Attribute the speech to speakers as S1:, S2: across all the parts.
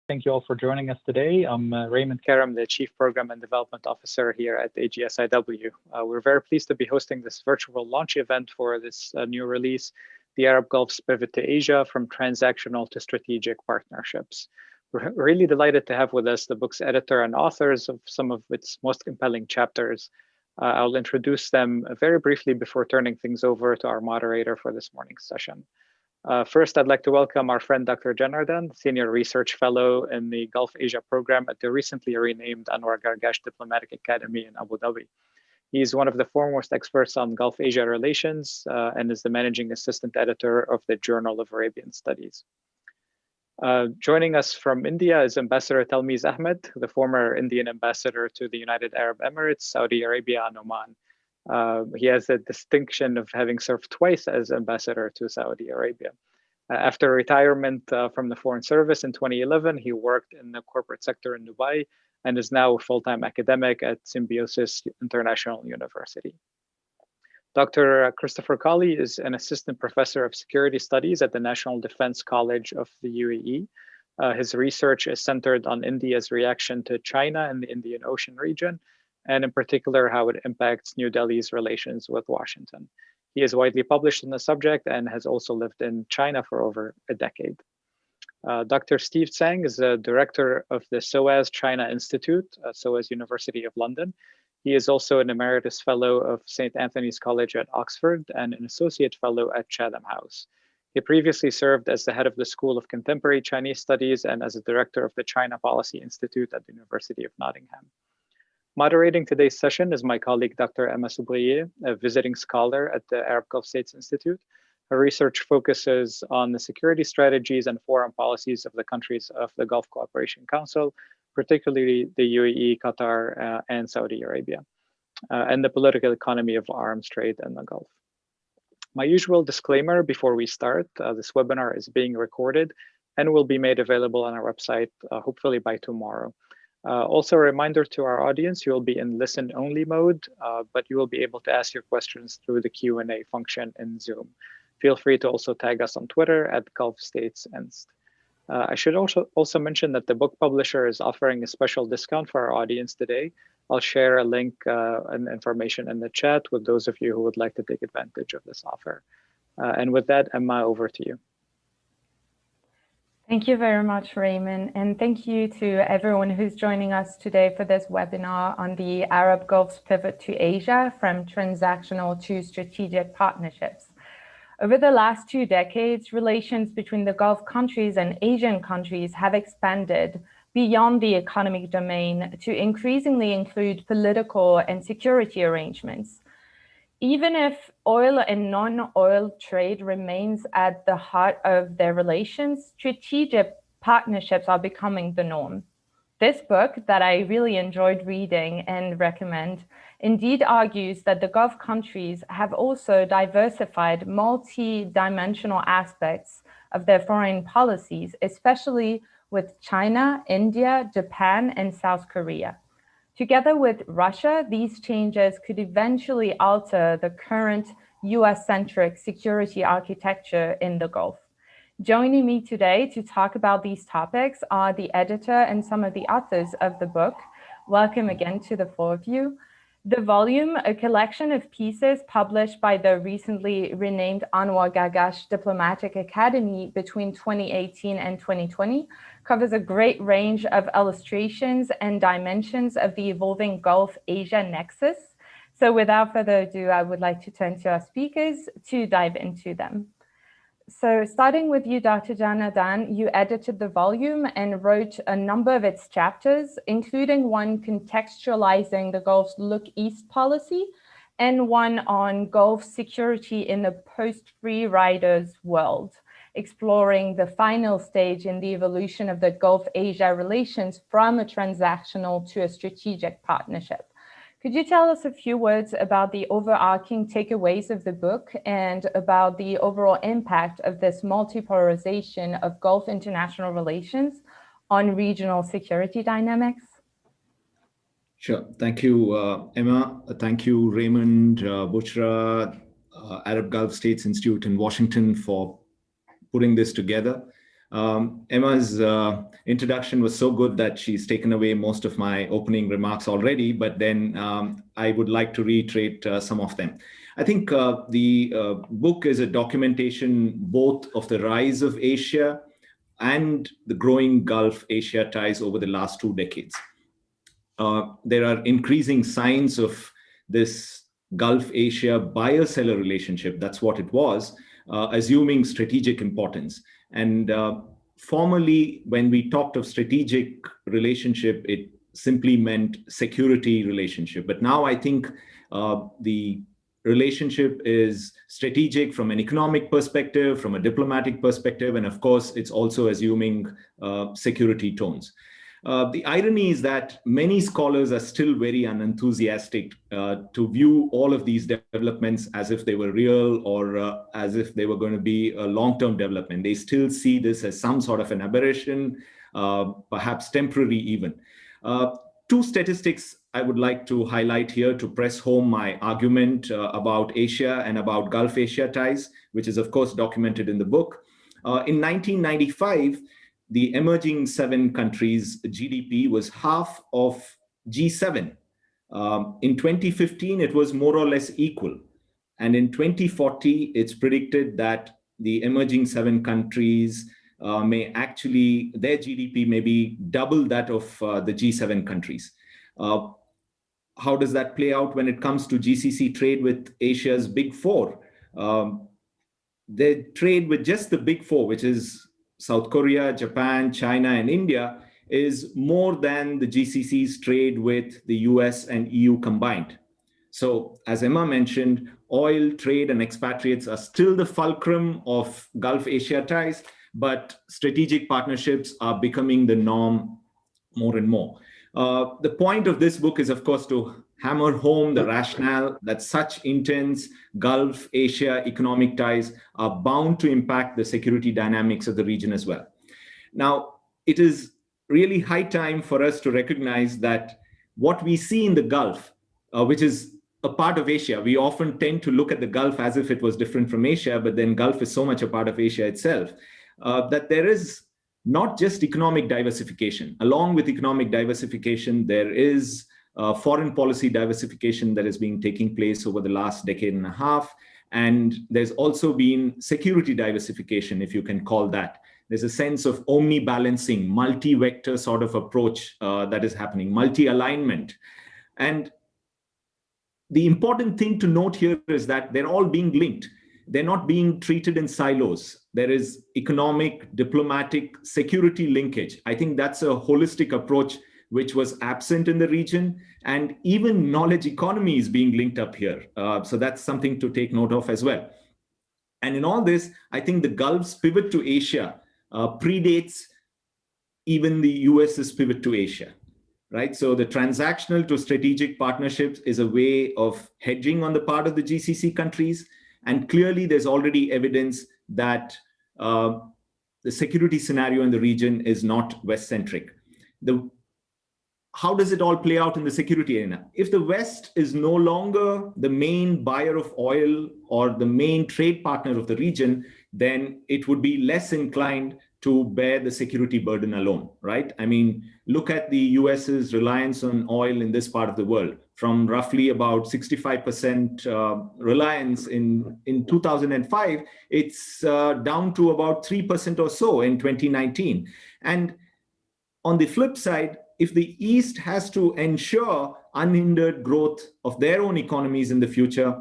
S1: Thank you all for joining us today. I'm Raymond Karam, the Chief Program and Development Officer here at AGSIW. We're very pleased to be hosting this virtual launch event for this new release, The Arab Gulf's Pivot to Asia from Transactional to Strategic Partnerships. We're really delighted to have with us the book's editor and authors of some of its most compelling chapters. I'll introduce them very briefly before turning things over to our moderator for this morning's session. First, I'd like to welcome our friend Dr. Janardhan, Senior Research Fellow in the Gulf Asia Program at the recently renamed Anwar Gargash Diplomatic Academy in Abu Dhabi. He's one of the foremost experts on Gulf Asia relations and is the Managing Assistant Editor of the Journal of Arabian Studies. Joining us from India is Ambassador Talmiz Ahmad, the former Indian ambassador to the United Arab Emirates, Saudi Arabia, and Oman. He has the distinction of having served twice as ambassador to Saudi Arabia. After retirement from the Foreign Service in 2011, he worked in the corporate sector in Dubai and is now a full-time academic at Symbiosis International University. Dr. Christopher Colley is an assistant professor of security studies at the National Defense College of the UAE. His research is centered on India's reaction to China and the Indian Ocean region, and in particular, how it impacts New Delhi's relations with Washington. He is widely published on the subject and has also lived in China for over a decade. Dr. Steve Tsang is the director of the SOAS China Institute, SOAS University of London. He is also an emeritus fellow of St. Anthony's College at Oxford and an associate fellow at Chatham House. He previously served as the head of the School of Contemporary Chinese Studies and as a director of the China Policy Institute at the University of Nottingham. Moderating today's session is my colleague, Dr. Emma Soubrier, a visiting scholar at the Arab Gulf States Institute. Her research focuses on the security strategies and foreign policies of the countries of the Gulf Cooperation Council, particularly the UAE, Qatar, and Saudi Arabia, and the political economy of arms trade in the Gulf. My usual disclaimer before we start, this webinar is being recorded and will be made available on our website, hopefully by tomorrow. Also a reminder to our audience, you will be in listen-only mode, but you will be able to ask your questions through the Q&A function in Zoom. Feel free to also tag us on Twitter at Gulf States Inst. I should also mention that the book publisher is offering a special discount for our audience today. I'll share a link and information in the chat with those of you who would like to take advantage of this offer. And with that, Emma, over to you.
S2: Thank you very much, Raymond, and thank you to everyone who's joining us today for this webinar on the Arab Gulf's pivot to Asia from transactional to strategic partnerships. Over the last 2 decades, relations between the Gulf countries and Asian countries have expanded beyond the economic domain to increasingly include political and security arrangements. Even if oil and non-oil trade remains at the heart of their relations, strategic partnerships are becoming the norm. This book that I really enjoyed reading and recommend indeed argues that the Gulf countries have also diversified multi-dimensional aspects of their foreign policies, especially with China, India, Japan, and South Korea. Together with Russia, these changes could eventually alter the current US-centric security architecture in the Gulf. Joining me today to talk about these topics are the editor and some of the authors of the book. Welcome again to the 4 of you. The volume, a collection of pieces published by the recently renamed Anwar Gargash Diplomatic Academy between 2018 and 2020, covers a great range of illustrations and dimensions of the evolving Gulf-Asia nexus. So without further ado, I would like to turn to our speakers to dive into them. So starting with you, Dr. Janardhan, you edited the volume and wrote a number of its chapters, including one contextualizing the Gulf's Look East policy and one on Gulf security in the post-free riders world, exploring the final stage in the evolution of the Gulf-Asia relations from a transactional to a strategic partnership. Could you tell us a few words about the overarching takeaways of the book and about the overall impact of this multipolarization of Gulf international relations on regional security dynamics?
S3: Sure. Thank you, Emma. Thank you, Raymond, Bushra, Arab Gulf States Institute in Washington for putting this together. Emma's introduction was so good that she's taken away most of my opening remarks already, but then I would like to reiterate some of them. I think the book is a documentation both of the rise of Asia and the growing Gulf-Asia ties over the last 2 decades. There are increasing signs of this Gulf-Asia buyer-seller relationship, that's what it was, assuming strategic importance. And formerly, when we talked of strategic relationship, it simply meant security relationship. But now I think the relationship is strategic from an economic perspective, from a diplomatic perspective, and of course, it's also assuming security tones. The irony is that many scholars are still very unenthusiastic to view all of these developments as if they were real or as if they were going to be a long-term development. They still see this as some sort of an aberration, perhaps temporary even. 2 statistics I would like to highlight here to press home my argument about Asia and about Gulf-Asia ties, which is of course documented in the book. In 1995, the emerging 7 countries' GDP was half of G7. In 2015, it was more or less equal. And in 2040, it's predicted that the emerging 7 countries may actually, their GDP may be double that of the G7 countries. How does that play out when it comes to GCC trade with Asia's big 4? They trade with just the big 4, which is South Korea, Japan, China, and India, is more than the GCC's trade with the US and EU combined. So, as Emma mentioned, oil, trade, and expatriates are still the fulcrum of Gulf-Asia ties, but strategic partnerships are becoming the norm more and more. The point of this book is, of course, to hammer home the rationale that such intense Gulf-Asia economic ties are bound to impact the security dynamics of the region as well. Now, it is really high time for us to recognize that what we see in the Gulf, which is a part of Asia, we often tend to look at the Gulf as if it was different from Asia, but then Gulf is so much a part of Asia itself, that there is not just economic diversification. Along with economic diversification, there is foreign policy diversification that has been taking place over the last decade and a half. And there's also been security diversification, if you can call that. There's a sense of omni-balancing, multi-vector sort of approach that is happening, multi-alignment. And the important thing to note here is that they're all being linked. They're not being treated in silos. There is economic, diplomatic, security linkage. I think that's a holistic approach which was absent in the region. And even knowledge economy is being linked up here. So that's something to take note of as well. And in all this, I think the Gulf's pivot to Asia predates even the US's pivot to Asia, right? So the transactional to strategic partnerships is a way of hedging on the part of the GCC countries. And clearly, there's already evidence that the security scenario in the region is not West-centric. How does it all play out in the security arena? If the West is no longer the main buyer of oil or the main trade partner of the region, then it would be less inclined to bear the security burden alone, right? I mean, look at the US's reliance on oil in this part of the world. From roughly about 65% reliance in 2005, it's down to about 3% or so in 2019. And on the flip side, if the East has to ensure unhindered growth of their own economies in the future,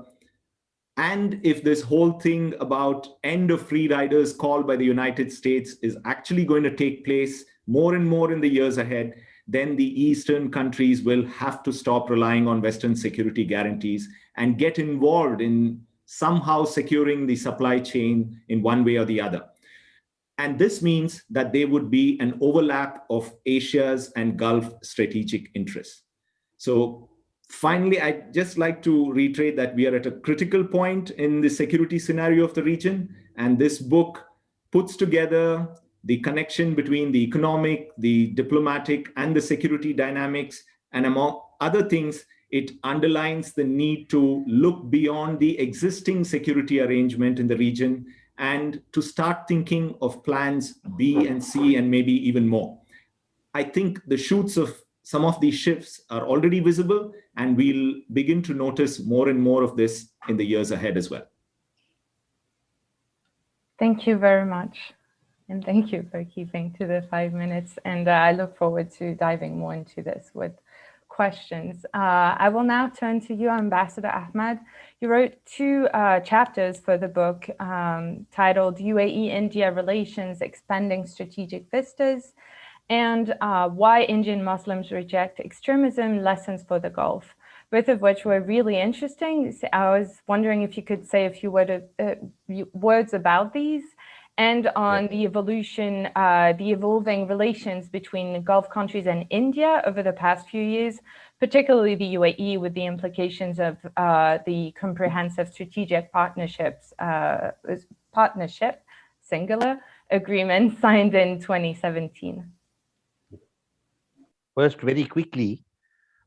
S3: and if this whole thing about end of free riders call by the United States is actually going to take place more and more in the years ahead, then the Eastern countries will have to stop relying on Western security guarantees and get involved in somehow securing the supply chain in one way or the other. And this means that there would be an overlap of Asia's and Gulf strategic interests. So finally, I'd just like to reiterate that we are at a critical point in the security scenario of the region. And this book puts together the connection between the economic, the diplomatic, and the security dynamics. And among other things, it underlines the need to look beyond the existing security arrangement in the region and to start thinking of plans B and C and maybe even more. I think the shoots of some of these shifts are already visible, and we'll begin to notice more and more of this in the years ahead as well.
S2: Thank you very much. And thank you for keeping to the 5 minutes. And I look forward to diving more into this with questions. I will now turn to you, Ambassador Ahmad. You wrote 2 chapters for the book titled UAE-India Relations, Expanding Strategic Vistas, and Why Indian Muslims Reject Extremism, Lessons for the Gulf, both of which were really interesting. So I was wondering if you could say a few words about these and on the evolution, the evolving relations between Gulf countries and India over the past few years, particularly the UAE, with the implications of the comprehensive strategic partnership, singular, agreement signed in 2017.
S4: First, very quickly,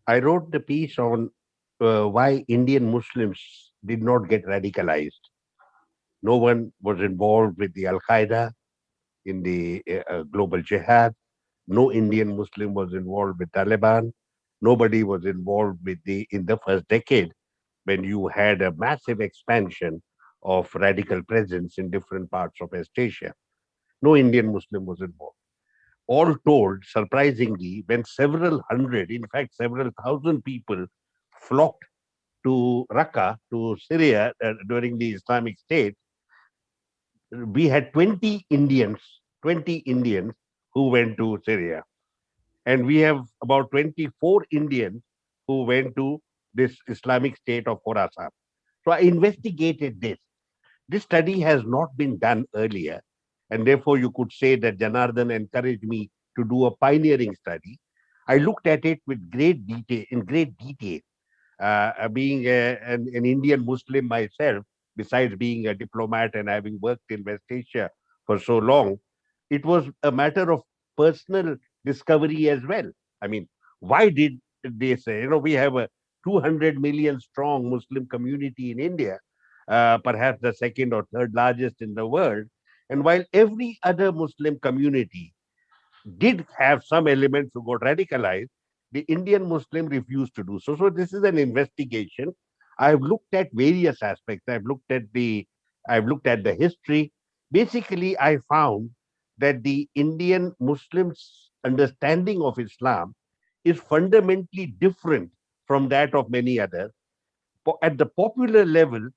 S4: I wrote the piece on why Indian Muslims did not get radicalized. No one was involved with the Al-Qaeda in the global jihad. No Indian Muslim was involved with Taliban. Nobody was involved with in the first decade when you had a massive expansion of radical presence in different parts of West Asia. No Indian Muslim was involved. All told, surprisingly, when several hundred, in fact, several thousand people flocked to Raqqa, to Syria during the Islamic State, we had 20 Indians who went to Syria. And we have about 24 Indians who went to this Islamic State of Khorasan. So I investigated this. This study has not been done earlier. And therefore, you could say that Janardhan encouraged me to do a pioneering study. I looked at it with great detail, being an Indian Muslim myself, besides being a diplomat and having worked in West Asia for so long, it was a matter of personal discovery as well. I mean, why did they say, we have a 200 million strong Muslim community in India, perhaps the second or third largest in the world. And while every other Muslim community did have some elements who got radicalized, the Indian Muslim refused to do so. So this is an investigation. I've looked at various aspects. I've looked at the history. Basically, I found that the Indian Muslims' understanding of Islam is fundamentally different from that of many others. At the popular level,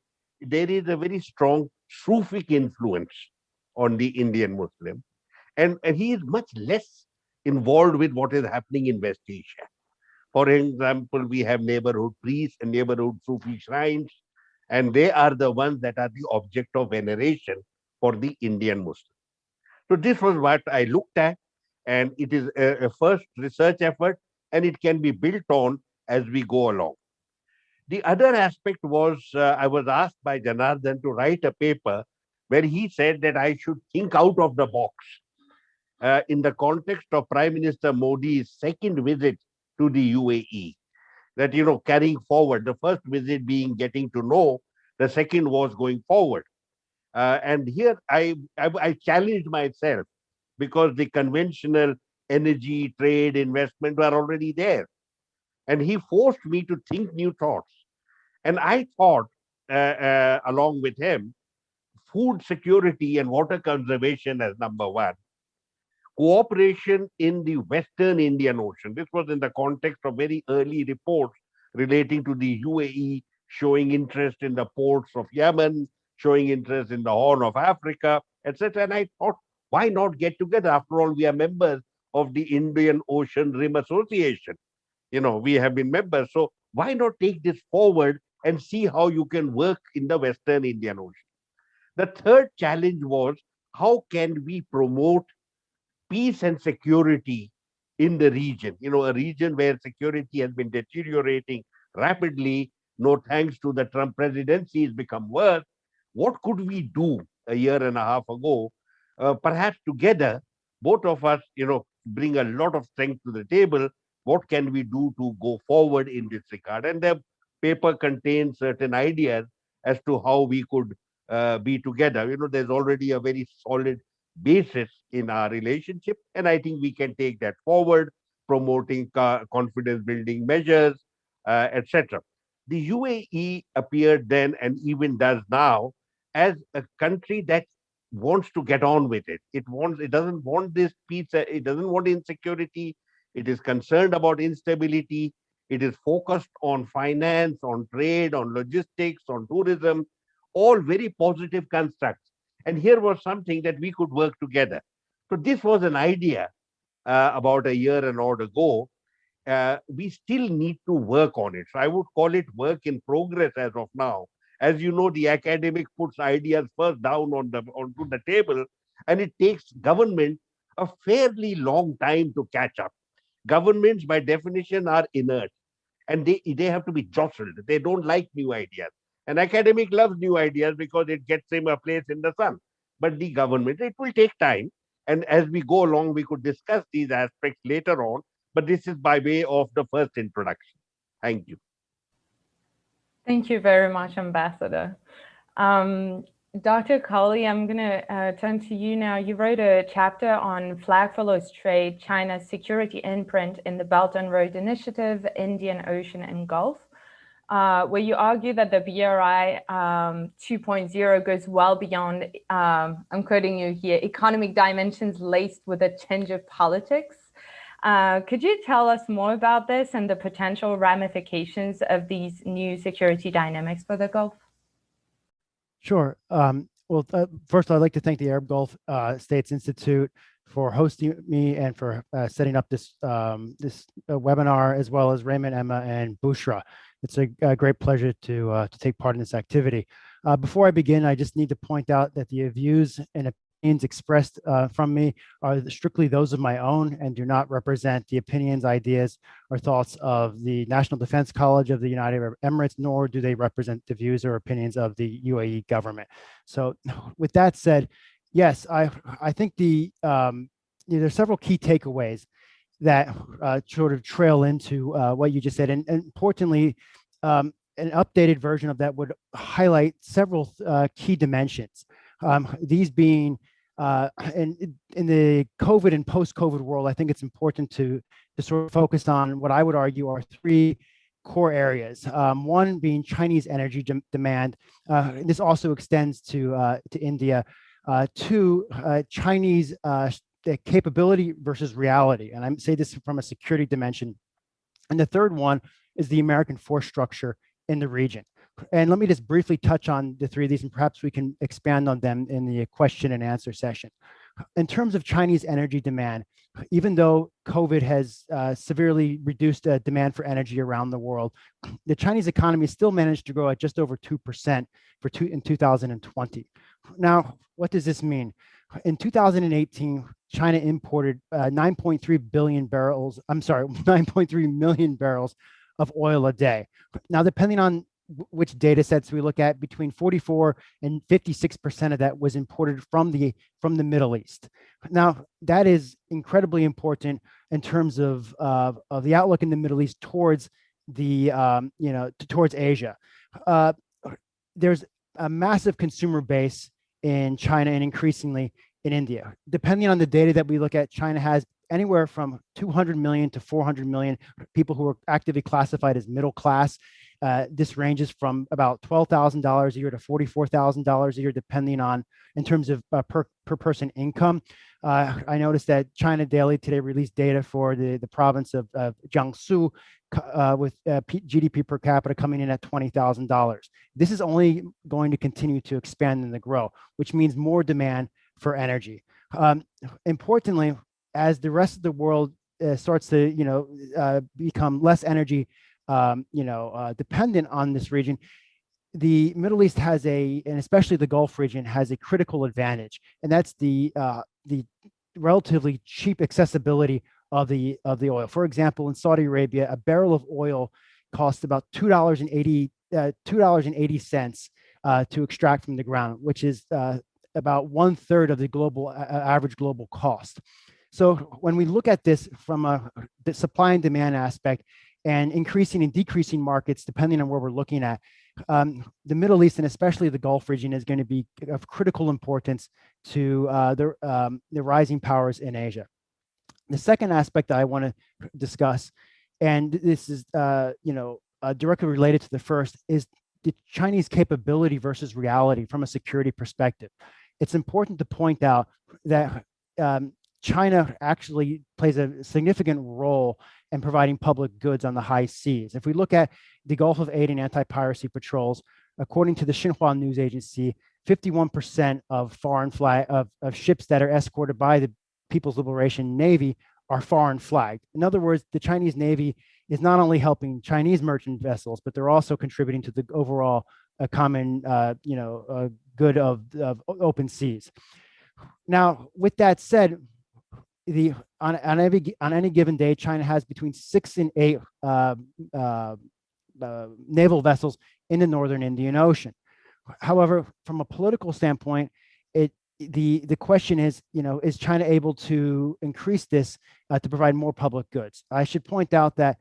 S4: there is a very strong Sufic influence on the Indian Muslim, and he is much less involved with what is happening in West Asia. For example, we have neighborhood priests and neighborhood Sufi shrines, and they are the ones that are the object of veneration for the Indian Muslim. So this was what I looked at, and it is a first research effort, and it can be built on as we go along. The other aspect was I was asked by Janardhan to write a paper where he said that I should think out of the box in the context of Prime Minister Modi's second visit to the UAE. That, carrying forward, the first visit being getting to know, the second was going forward. And here I challenged myself because the conventional energy, trade, investment were already there. And he forced me to think new thoughts. And I thought, along with him, food security and water conservation as number one. Cooperation in the Western Indian Ocean. This was in the context of very early reports relating to the UAE showing interest in the ports of Yemen, showing interest in the Horn of Africa, etc. And I thought, why not get together? After all, we are members of the Indian Ocean Rim Association. We have been members. So why not take this forward and see how you can work in the Western Indian Ocean? The third challenge was, how can we promote peace and security in the region? A region where security has been deteriorating rapidly, no thanks to the Trump presidency, has become worse. What could we do a year and a half ago? Perhaps together, both of us, bring a lot of strength to the table. What can we do to go forward in this regard? And the paper contains certain ideas as to how we could be together. There's already a very solid basis in our relationship, and I think we can take that forward, promoting confidence building measures, etc. The UAE appeared then and even does now as a country that wants to get on with it. It doesn't want this peace, it doesn't want insecurity, it is concerned about instability, it is focused on finance, on trade, on logistics, on tourism, all very positive constructs. And here was something that we could work together. So this was an idea about a year and odd ago. We still need to work on it. So I would call it work in progress as of now. As you know, the academic puts ideas first down onto the table, and it takes government a fairly long time to catch up. Governments, by definition, are inert, and they have to be jostled. They don't like new ideas. An academic loves new ideas because it gets him a place in the sun. But the government, it will take time. And as we go along, we could discuss these aspects later on. But this is by way of the first introduction. Thank you.
S2: Thank you very much, Ambassador. Dr. Colley, I'm going to turn to you now. You wrote a chapter on Flag Follows Trade, China's security imprint in the Belt and Road Initiative, Indian Ocean and Gulf, where you argue that the BRI 2.0 goes well beyond, I'm quoting you here, economic dimensions laced with a tinge of politics. Could you tell us more about this and the potential ramifications of these new security dynamics for the Gulf?
S5: Sure. Well, first, I'd like to thank the Arab Gulf States Institute for hosting me and for setting up this webinar, as well as Raymond, Emma, and Bushra. It's a great pleasure to take part in this activity. Before I begin, I just need to point out that the views and opinions expressed from me are strictly those of my own and do not represent the opinions, ideas, or thoughts of the National Defense College of the United Arab Emirates, nor do they represent the views or opinions of the UAE government. So with that said, yes, I think there's several key takeaways that sort of trail into what you just said. And importantly, an updated version of that would highlight several key dimensions. These being, in the COVID and post-COVID world, I think it's important to sort of focus on what I would argue are three core areas. One being Chinese energy demand. This also extends to India. Two, Chinese capability versus reality. And I say this from a security dimension. And the third one is the American force structure in the region. And let me just briefly touch on the three of these, and perhaps we can expand on them in the question and answer session. In terms of Chinese energy demand, even though COVID has severely reduced demand for energy around the world, the Chinese economy still managed to grow at just over 2% in 2020. Now, what does this mean? In 2018, China imported 9.3 million barrels of oil a day. Now, depending on which data sets we look at, between 44 and 56% of that was imported from the Middle East. Now, that is incredibly important in terms of the outlook in the Middle East towards towards Asia. There's a massive consumer base in China and increasingly in India. Depending on the data that we look at, China has anywhere from 200 million to 400 million people who are actively classified as middle class. This ranges from about $12,000 a year to $44,000 a year, depending on in terms of per person income. I noticed that China Daily today released data for the province of Jiangsu with GDP per capita coming in at $20,000. This is only going to continue to expand and to grow, which means more demand for energy. Importantly, as the rest of the world starts to become less energy dependent on this region, the Middle East has and especially the Gulf region has a critical advantage, and that's the relatively cheap accessibility of the oil. For example, in Saudi Arabia, a barrel of oil costs about $2.80 to extract from the ground, which is about 1/3 of the global average global cost. So when we look at this from the supply and demand aspect, and increasing and decreasing markets depending on where we're looking at. The Middle East and especially the Gulf region is going to be of critical importance to the rising powers in Asia. The second aspect that I want to discuss, and this is directly related to the first, is the Chinese capability versus reality from a security perspective. It's important to point out that China actually plays a significant role in providing public goods on the high seas. If we look at the Gulf of Aden anti-piracy patrols, according to the Xinhua news agency, 51% of foreign flag of ships that are escorted by the People's Liberation Navy are foreign flagged. In other words, the Chinese Navy is not only helping Chinese merchant vessels, but they're also contributing to the overall common good of open seas. Now, with that said, on any given day, China has between 6 and 8 naval vessels in the northern Indian Ocean. However, from a political standpoint, the question is, is China able to increase this to provide more public goods? I should point out that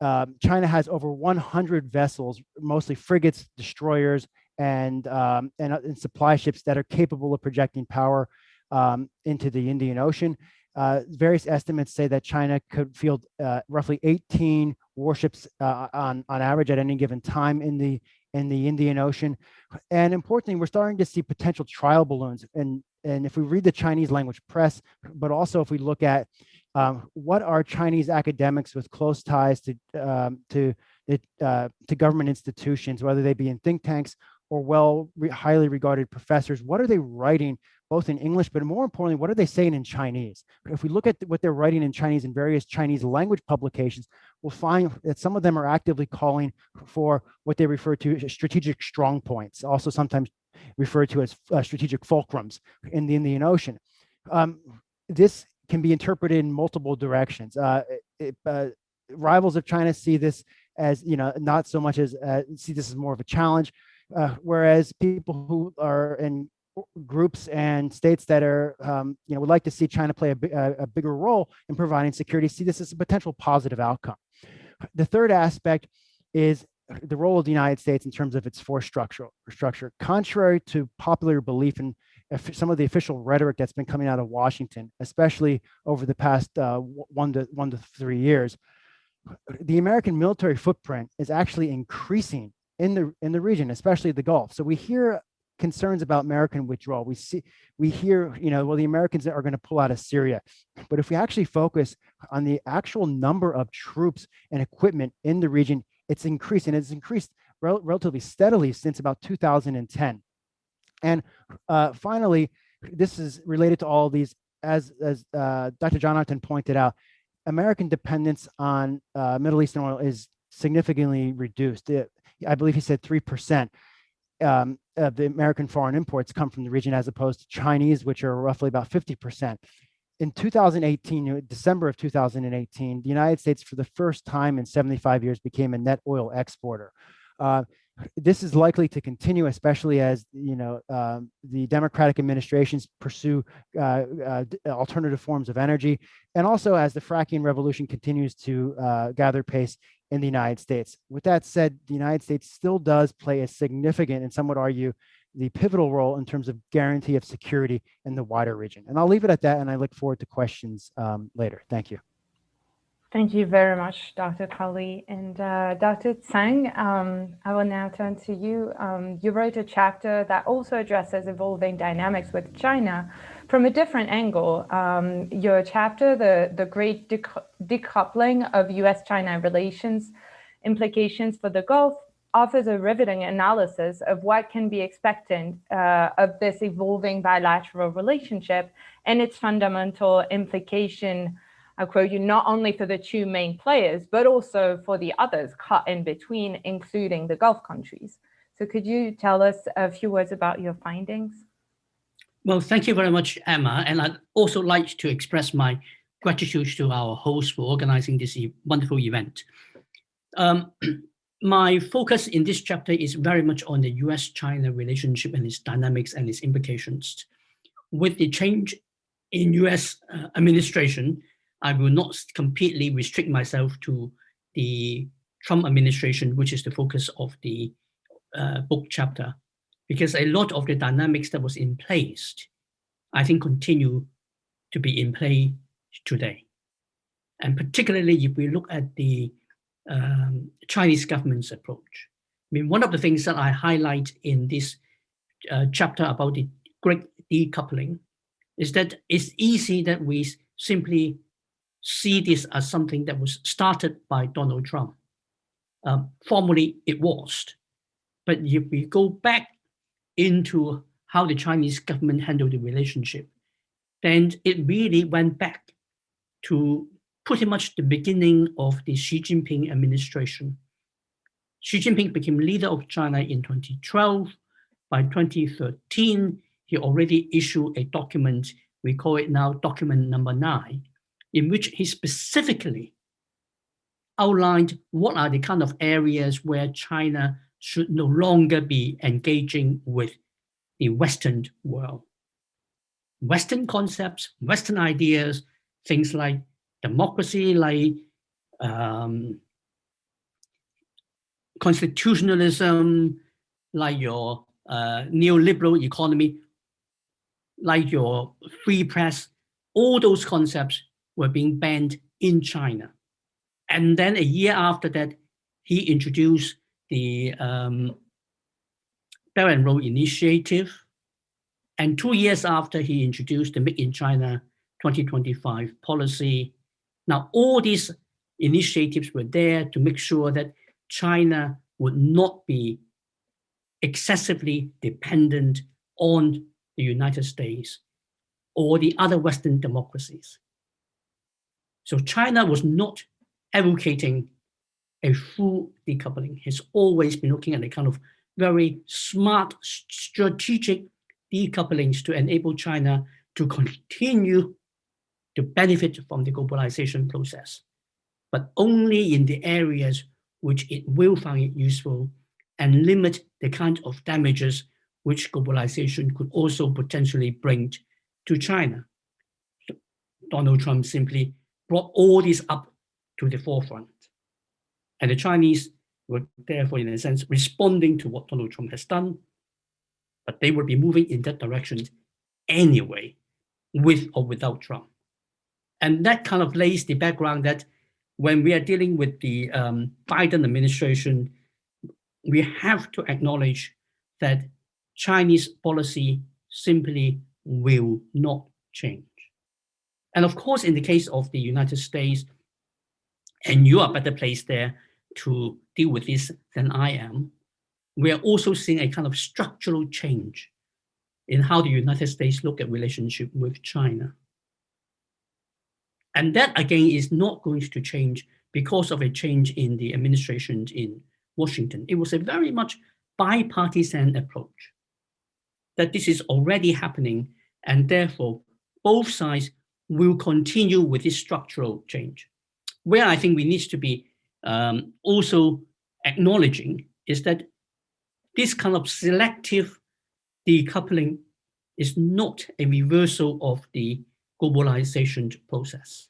S5: China has over 100 vessels, mostly frigates, destroyers, and supply ships that are capable of projecting power into the Indian Ocean. Various estimates say that China could field roughly 18 warships on average at any given time in the Indian Ocean. And importantly, we're starting to see potential trial balloons. And if we read the Chinese language press, but also if we look at what are Chinese academics with close ties to government institutions, whether they be in think tanks or highly regarded professors, what are they writing both in English, but more importantly, what are they saying in Chinese? If we look at what they're writing in Chinese in various Chinese language publications, we'll find that some of them are actively calling for what they refer to as strategic strong points, also sometimes referred to as strategic fulcrums in the Indian Ocean. This can be interpreted in multiple directions. Rivals of China see this as, not so much as, see this as more of a challenge, whereas people who are in groups and states that are, would like to see China play a bigger role in providing security, see this as a potential positive outcome. The third aspect is the role of the United States in terms of its force structure. Contrary to popular belief in some of the official rhetoric that's been coming out of Washington, especially over the past 1 to 3 years, the American military footprint is actually increasing in the region, especially the Gulf. So we hear concerns about American withdrawal. We hear, well, the Americans are going to pull out of Syria. But if we actually focus on the actual number of troops and equipment in the region, it's increased, and it's increased relatively steadily since about 2010. And finally, this is related to all of these, as Dr. Janardhan pointed out, American dependence on Middle Eastern oil is significantly reduced. I believe he said 3%. Of the American foreign imports come from the region, as opposed to Chinese, which are roughly about 50%. In 2018, December of 2018, the United States, for the first time in 75 years, became a net oil exporter. This is likely to continue, especially as the Democratic administrations pursue alternative forms of energy, and also as the fracking revolution continues to gather pace in the United States. With that said, the United States still does play a significant, and some would argue, the pivotal role in terms of guarantee of security in the wider region. And I'll leave it at that, and I look forward to questions later. Thank you.
S2: Thank you very much, Dr. Colley. And Dr. Tsang, I will now turn to you. You wrote a chapter that also addresses evolving dynamics with China from a different angle. Your chapter, the Great Decoupling of US-China Relations, Implications for the Gulf, offers a riveting analysis of what can be expected of this evolving bilateral relationship and its fundamental implication, I quote you, not only for the two main players, but also for the others caught in between, including the Gulf countries. So could you tell us a few words about your findings?
S6: Well, thank you very much, Emma. And I'd also like to express my gratitude to our host for organizing this wonderful event. My focus in this chapter is very much on the US-China relationship and its dynamics and its implications. With the change in US administration, I will not completely restrict myself to the Trump administration, which is the focus of the book chapter, because a lot of the dynamics that was in place, I think, continue to be in play today. And particularly if we look at the Chinese government's approach. I mean, one of the things that I highlight in this chapter about the great decoupling is that it's easy that we simply see this as something that was started by Donald Trump. Formally, it was. But if we go back into how the Chinese government handled the relationship, then it really went back to pretty much the beginning of the Xi Jinping administration. Xi Jinping became leader of China in 2012. By 2013, he already issued a document, we call it now document number 9, in which he specifically outlined what are the kind of areas where China should no longer be engaging with the Western world. Western concepts, Western ideas, things like democracy, like constitutionalism, like your neoliberal economy, like your free press, all those concepts were being banned in China. And then a year after that, he introduced the Belt and Road Initiative. And 2 years after, he introduced the Make in China 2025 policy. Now, all these initiatives were there to make sure that China would not be excessively dependent on the United States or the other Western democracies. So China was not advocating a full decoupling. He's always been looking at a kind of very smart, strategic decouplings to enable China to continue to benefit from the globalization process, but only in the areas which it will find it useful and limit the kind of damages which globalization could also potentially bring to China. Donald Trump simply brought all this up to the forefront. And the Chinese were therefore, in a sense, responding to what Donald Trump has done, but they would be moving in that direction anyway, with or without Trump. And that kind of lays the background that when we are dealing with the Biden administration, we have to acknowledge that Chinese policy simply will not change. And of course, in the case of the United States, and you are better placed there to deal with this than I am, we are also seeing a kind of structural change in how the United States look at relationship with China. And that, again, is not going to change because of a change in the administration in Washington. It was a very much bipartisan approach that this is already happening, and therefore both sides will continue with this structural change. Where I think we need to be also acknowledging is that this kind of selective decoupling is not a reversal of the globalization process.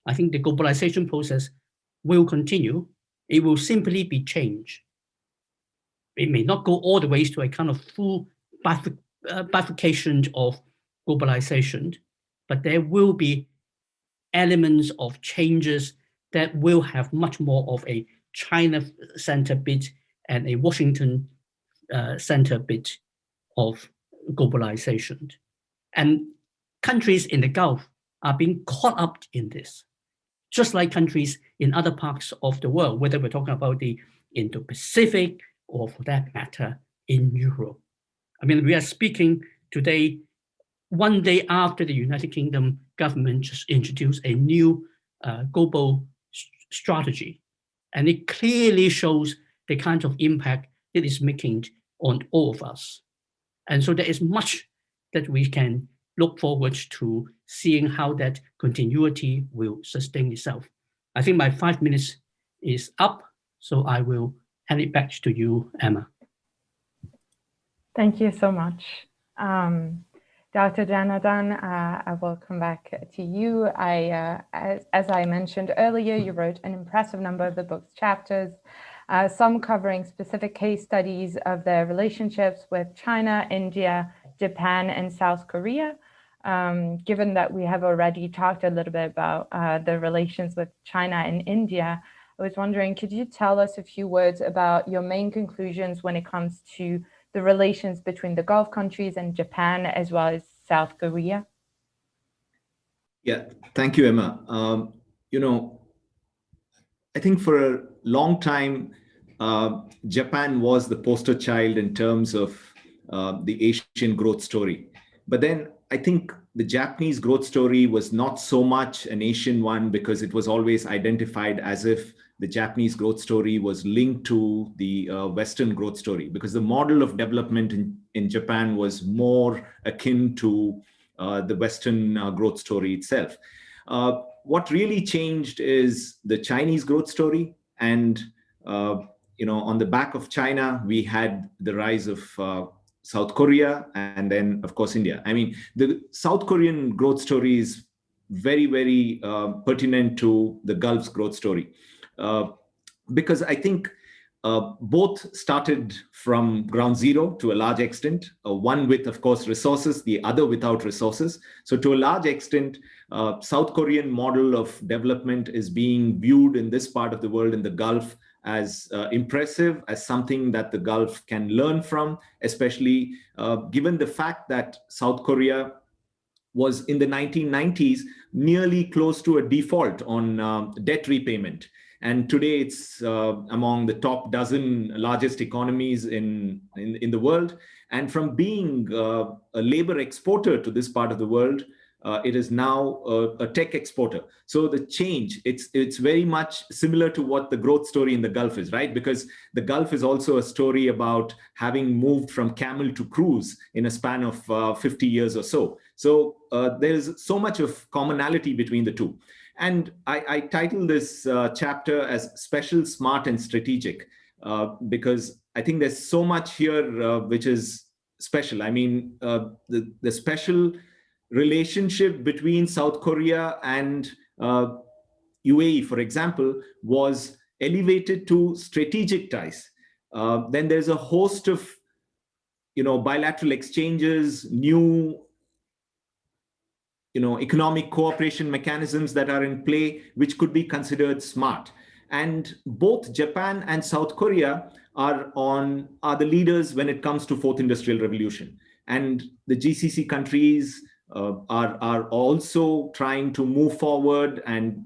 S6: I think the globalization process will continue. It will simply be changed. It may not go all the way to a kind of full bifurcation of globalization, but there will be elements of changes that will have much more of a China-centered bit and a Washington-centered bit of globalization. And countries in the Gulf are being caught up in this, just like countries in other parts of the world, whether we're talking about the Indo-Pacific or, for that matter, in Europe. I mean, we are speaking today, one day after the United Kingdom government just introduced a new global strategy. And it clearly shows the kind of impact it is making on all of us. And so there is much that we can look forward to seeing how that continuity will sustain itself. I think my 5 minutes is up, so I will hand it back to you, Emma.
S2: Thank you so much. Dr. Janardhan, I will come back to you. As I mentioned earlier, you wrote an impressive number of the book's chapters, some covering specific case studies of their relationships with China, India, Japan, and South Korea. Given that we have already talked a little bit about the relations with China and India, I was wondering, could you tell us a few words about your main conclusions when it comes to the relations between the Gulf countries and Japan, as well as South Korea?
S3: Yeah, thank you, Emma. I think for a long time, Japan was the poster child in terms of the Asian growth story. But then I think the Japanese growth story was not so much an Asian one, because it was always identified as if the Japanese growth story was linked to the Western growth story, because the model of development in Japan was more akin to the Western growth story itself. What really changed is the Chinese growth story. And on the back of China, we had the rise of South Korea, and then, of course, India. I mean, the South Korean growth story is very, very pertinent to the Gulf's growth story. Because I think both started from ground zero to a large extent, one with, of course, resources, the other without resources. So to a large extent, South Korean model of development is being viewed in this part of the world, in the Gulf, as impressive, as something that the Gulf can learn from, especially given the fact that South Korea was in the 1990s nearly close to a default on debt repayment. And today it's among the top dozen largest economies in the world. And from being a labor exporter to this part of the world, it is now a tech exporter. So the change, it's very much similar to what the growth story in the Gulf is, right? Because the Gulf is also a story about having moved from camel to cruise in a span of 50 years or so. So there's so much of commonality between the two. And I titled this chapter as Special, Smart, and Strategic, because I think there's so much here which is special. I mean, the special relationship between South Korea and UAE, for example, was elevated to strategic ties. Then there's a host of bilateral exchanges, new economic cooperation mechanisms that are in play, which could be considered smart. And both Japan and South Korea are the leaders when it comes to fourth industrial revolution. And the GCC countries are also trying to move forward and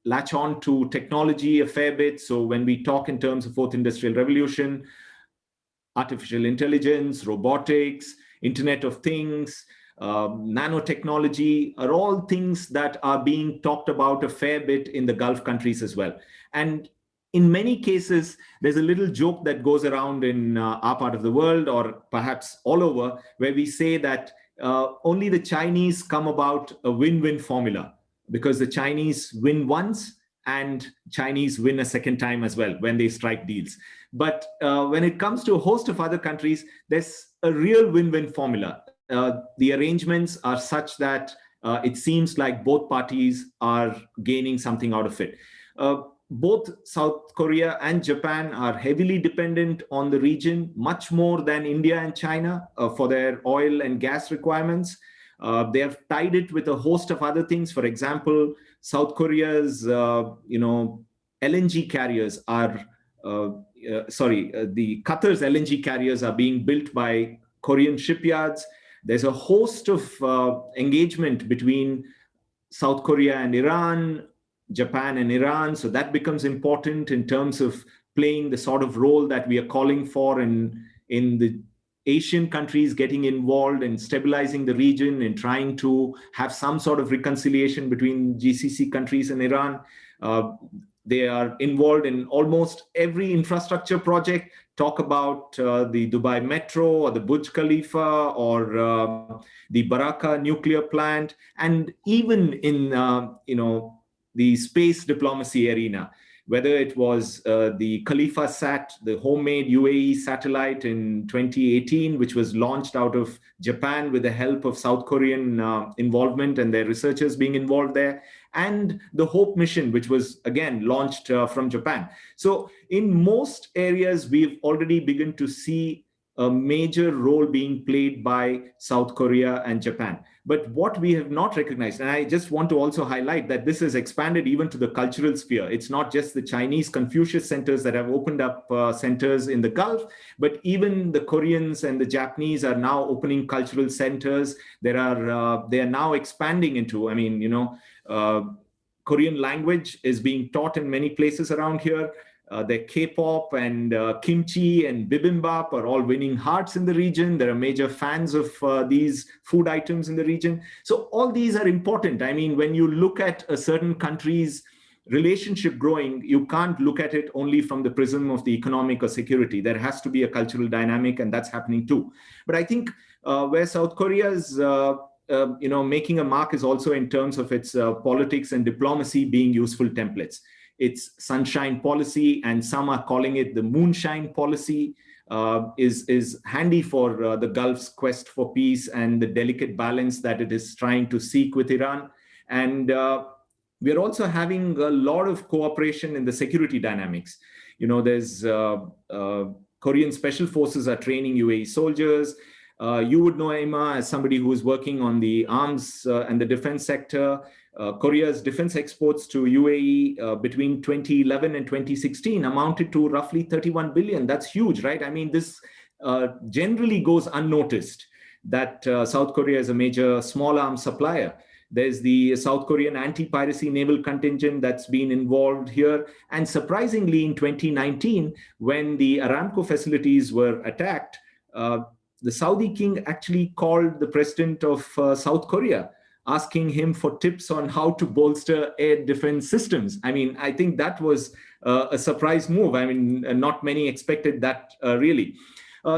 S3: latch on to technology a fair bit. So when we talk in terms of fourth industrial revolution, artificial intelligence, robotics, Internet of Things, nanotechnology are all things that are being talked about a fair bit in the Gulf countries as well. And in many cases, there's a little joke that goes around in our part of the world, or perhaps all over, where we say that only the Chinese come about a win-win formula, because the Chinese win once and Chinese win a second time as well when they strike deals. But when it comes to a host of other countries, there's a real win-win formula. The arrangements are such that it seems like both parties are gaining something out of it. Both South Korea and Japan are heavily dependent on the region, much more than India and China for their oil and gas requirements. They have tied it with a host of other things. For example, South Korea's LNG carriers are, the Qatar's LNG carriers are being built by Korean shipyards. There's a host of engagement between South Korea and Iran, Japan and Iran. So that becomes important in terms of playing the sort of role that we are calling for in the Asian countries getting involved in stabilizing the region and trying to have some sort of reconciliation between GCC countries and Iran. They are involved in almost every infrastructure project. Talk about the Dubai Metro or the Burj Khalifa or the Baraka nuclear plant, and even in the space diplomacy arena. whether it was the Khalifa Sat, the homemade UAE satellite in 2018, which was launched out of Japan with the help of South Korean involvement and their researchers being involved there, and the HOPE mission, which was again launched from Japan. So in most areas, we've already begun to see a major role being played by South Korea and Japan. But what we have not recognized, and I just want to also highlight that this has expanded even to the cultural sphere. It's not just the Chinese Confucius centers that have opened up centers in the Gulf, but even the Koreans and the Japanese are now opening cultural centers. They are now expanding into, Korean language is being taught in many places around here. Their K-pop and kimchi and bibimbap are all winning hearts in the region. There are major fans of these food items in the region. So all these are important. I mean, when you look at a certain country's relationship growing, you can't look at it only from the prism of the economic or security. There has to be a cultural dynamic, and that's happening too. But I think where South Korea is making a mark is also in terms of its politics and diplomacy being useful templates. Its sunshine policy, and some are calling it the moonshine policy, is handy for the Gulf's quest for peace and the delicate balance that it is trying to seek with Iran. And we are also having a lot of cooperation in the security dynamics. There's Korean special forces are training UAE soldiers. You would know, Emma, as somebody who is working on the arms and the defense sector. Korea's defense exports to UAE between 2011 and 2016 amounted to roughly 31 billion. That's huge, right? I mean, this generally goes unnoticed that South Korea is a major small arms supplier. There's the South Korean anti-piracy naval contingent that's been involved here. And surprisingly, in 2019, when the Aramco facilities were attacked, the Saudi king actually called the president of South Korea, asking him for tips on how to bolster air defense systems. I mean, I think that was a surprise move. I mean, not many expected that really.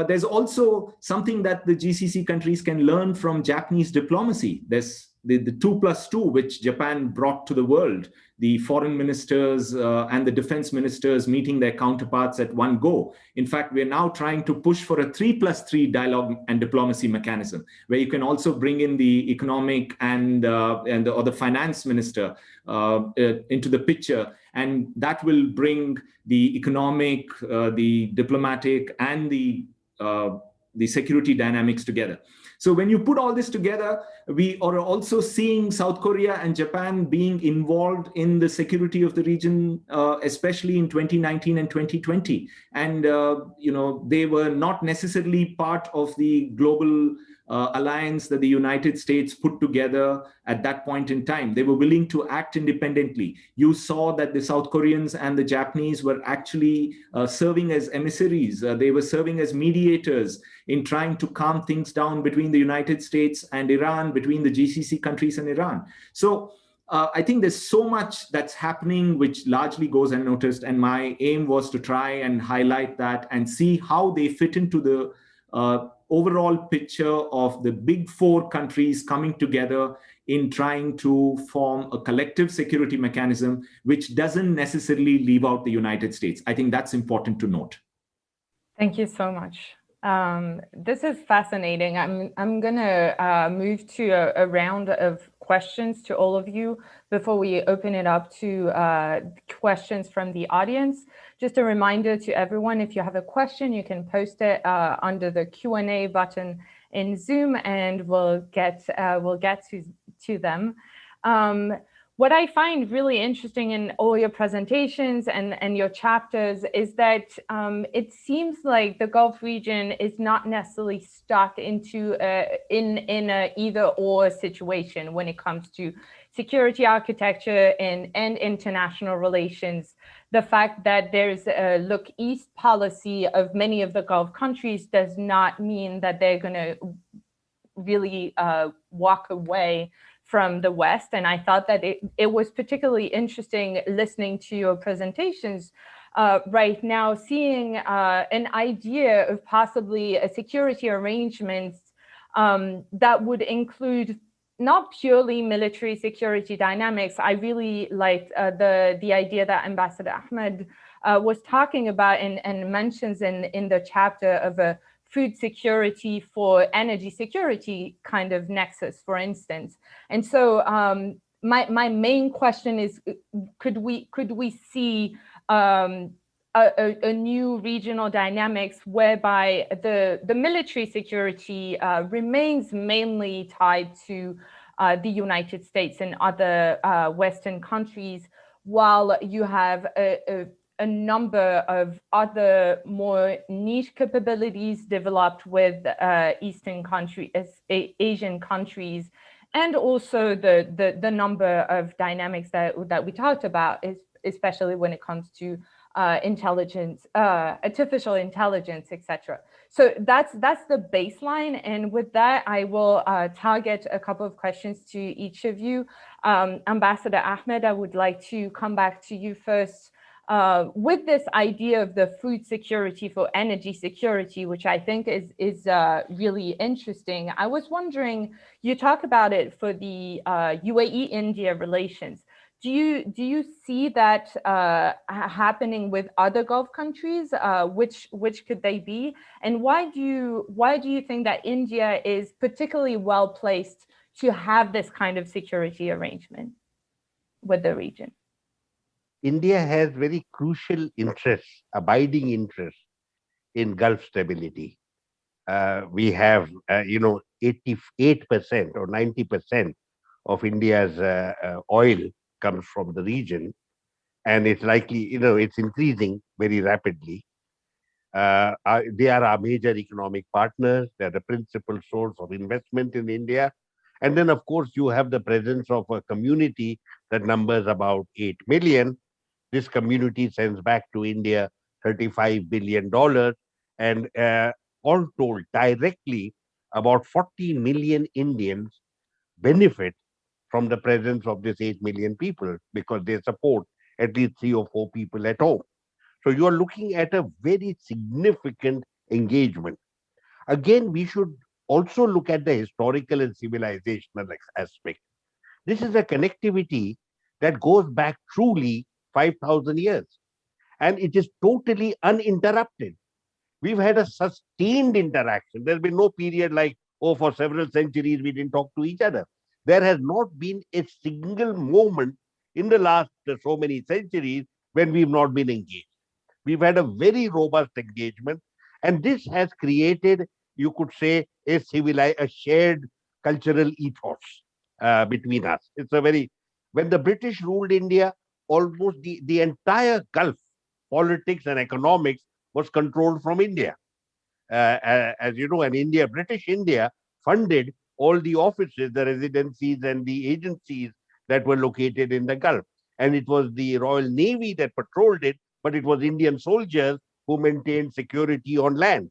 S3: There's also something that the GCC countries can learn from Japanese diplomacy. There's the 2+2, which Japan brought to the world, the foreign ministers and the defense ministers meeting their counterparts at one go. In fact, we're now trying to push for a 3+3 dialogue and diplomacy mechanism, where you can also bring in the economic and the finance minister into the picture. And that will bring the economic, the diplomatic, and the security dynamics together. So when you put all this together, we are also seeing South Korea and Japan being involved in the security of the region, especially in 2019 and 2020. And, they were not necessarily part of the global alliance that the United States put together at that point in time. They were willing to act independently. You saw that the South Koreans and the Japanese were actually serving as emissaries. They were serving as mediators in trying to calm things down between the United States and Iran, between the GCC countries and Iran. So I think there's so much that's happening which largely goes unnoticed. And my aim was to try and highlight that and see how they fit into the overall picture of the big four countries coming together in trying to form a collective security mechanism, which doesn't necessarily leave out the United States. I think that's important to note.
S2: Thank you so much. This is fascinating. I'm gonna move to a round of questions to all of you before we open it up to questions from the audience. Just a reminder to everyone, if you have a question, you can post it under the Q&A button in Zoom, and we'll get to them. What I find really interesting in all your presentations and your chapters is that it seems like the Gulf region is not necessarily stuck into in a either-or situation when it comes to security architecture and international relations. The fact that there's a look east policy of many of the Gulf countries does not mean that they're going to really walk away from the West. And I thought that it was particularly interesting listening to your presentations right now, seeing an idea of possibly a security arrangements that would include not purely military security dynamics. I really liked the idea that Ambassador Ahmad was talking about and mentions in the chapter of a food security for energy security kind of nexus, for instance. And so my main question is, could we see a new regional dynamics whereby the military security remains mainly tied to the United States and other Western countries, while you have a number of other more niche capabilities developed with Eastern countries, Asian countries, and also the number of dynamics that we talked about, especially when it comes to intelligence, artificial intelligence, etc. So that's the baseline. And with that, I will target a couple of questions to each of you. Ambassador Ahmed, I would like to come back to you first with this idea of the food security for energy security, which I think is really interesting. I was wondering, you talk about it for the UAE-India relations. Do you see that happening with other Gulf countries? Which could they be? And why do you think that India is particularly well placed to have this kind of security arrangement with the region?
S4: India has very crucial interests, abiding interests in Gulf stability. We have, 88% or 90% of India's oil comes from the region, and it's likely, it's increasing very rapidly. They are our major economic partners. They're the principal source of investment in India. And then, of course, you have the presence of a community that numbers about 8 million. This community sends back to India $35 billion. And all told, directly, about 40 million Indians benefit from the presence of this 8 million people because they support at least 3 or 4 people at home. So you are looking at a very significant engagement. Again, we should also look at the historical and civilizational aspect. This is a connectivity that goes back truly 5,000 years, and it is totally uninterrupted. We've had a sustained interaction. There's been no period like, oh, for several centuries we didn't talk to each other. There has not been a single moment in the last so many centuries when we've not been engaged. We've had a very robust engagement, and this has created, you could say, a shared cultural ethos between us. When the British ruled India, almost the entire Gulf politics and economics was controlled from India. As you know, British India funded all the offices, the residencies, and the agencies that were located in the Gulf. And it was the Royal Navy that patrolled it, but it was Indian soldiers who maintained security on land.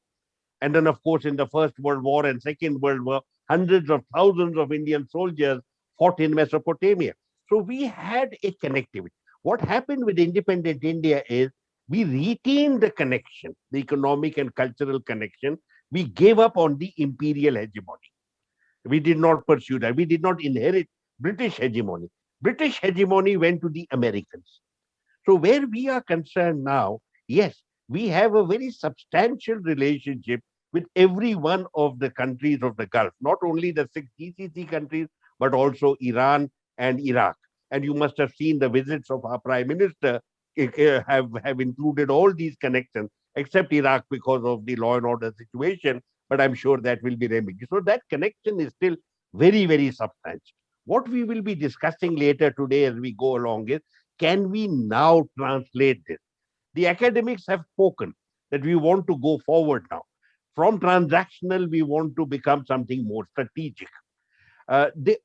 S4: And then, of course, in the First World War and Second World War, hundreds of thousands of Indian soldiers fought in Mesopotamia. So we had a connectivity. What happened with independent India is we retained the connection, the economic and cultural connection. We gave up on the imperial hegemony. We did not pursue that. We did not inherit British hegemony. British hegemony went to the Americans. So where we are concerned now, yes, we have a very substantial relationship with every one of the countries of the Gulf, not only the 6 GCC countries, but also Iran and Iraq. And you must have seen the visits of our Prime Minister have included all these connections, except Iraq because of the law and order situation, but I'm sure that will be remedied. So that connection is still very, very substantial. What we will be discussing later today as we go along is, can we now translate this? The academics have spoken that we want to go forward now. From transactional, we want to become something more strategic.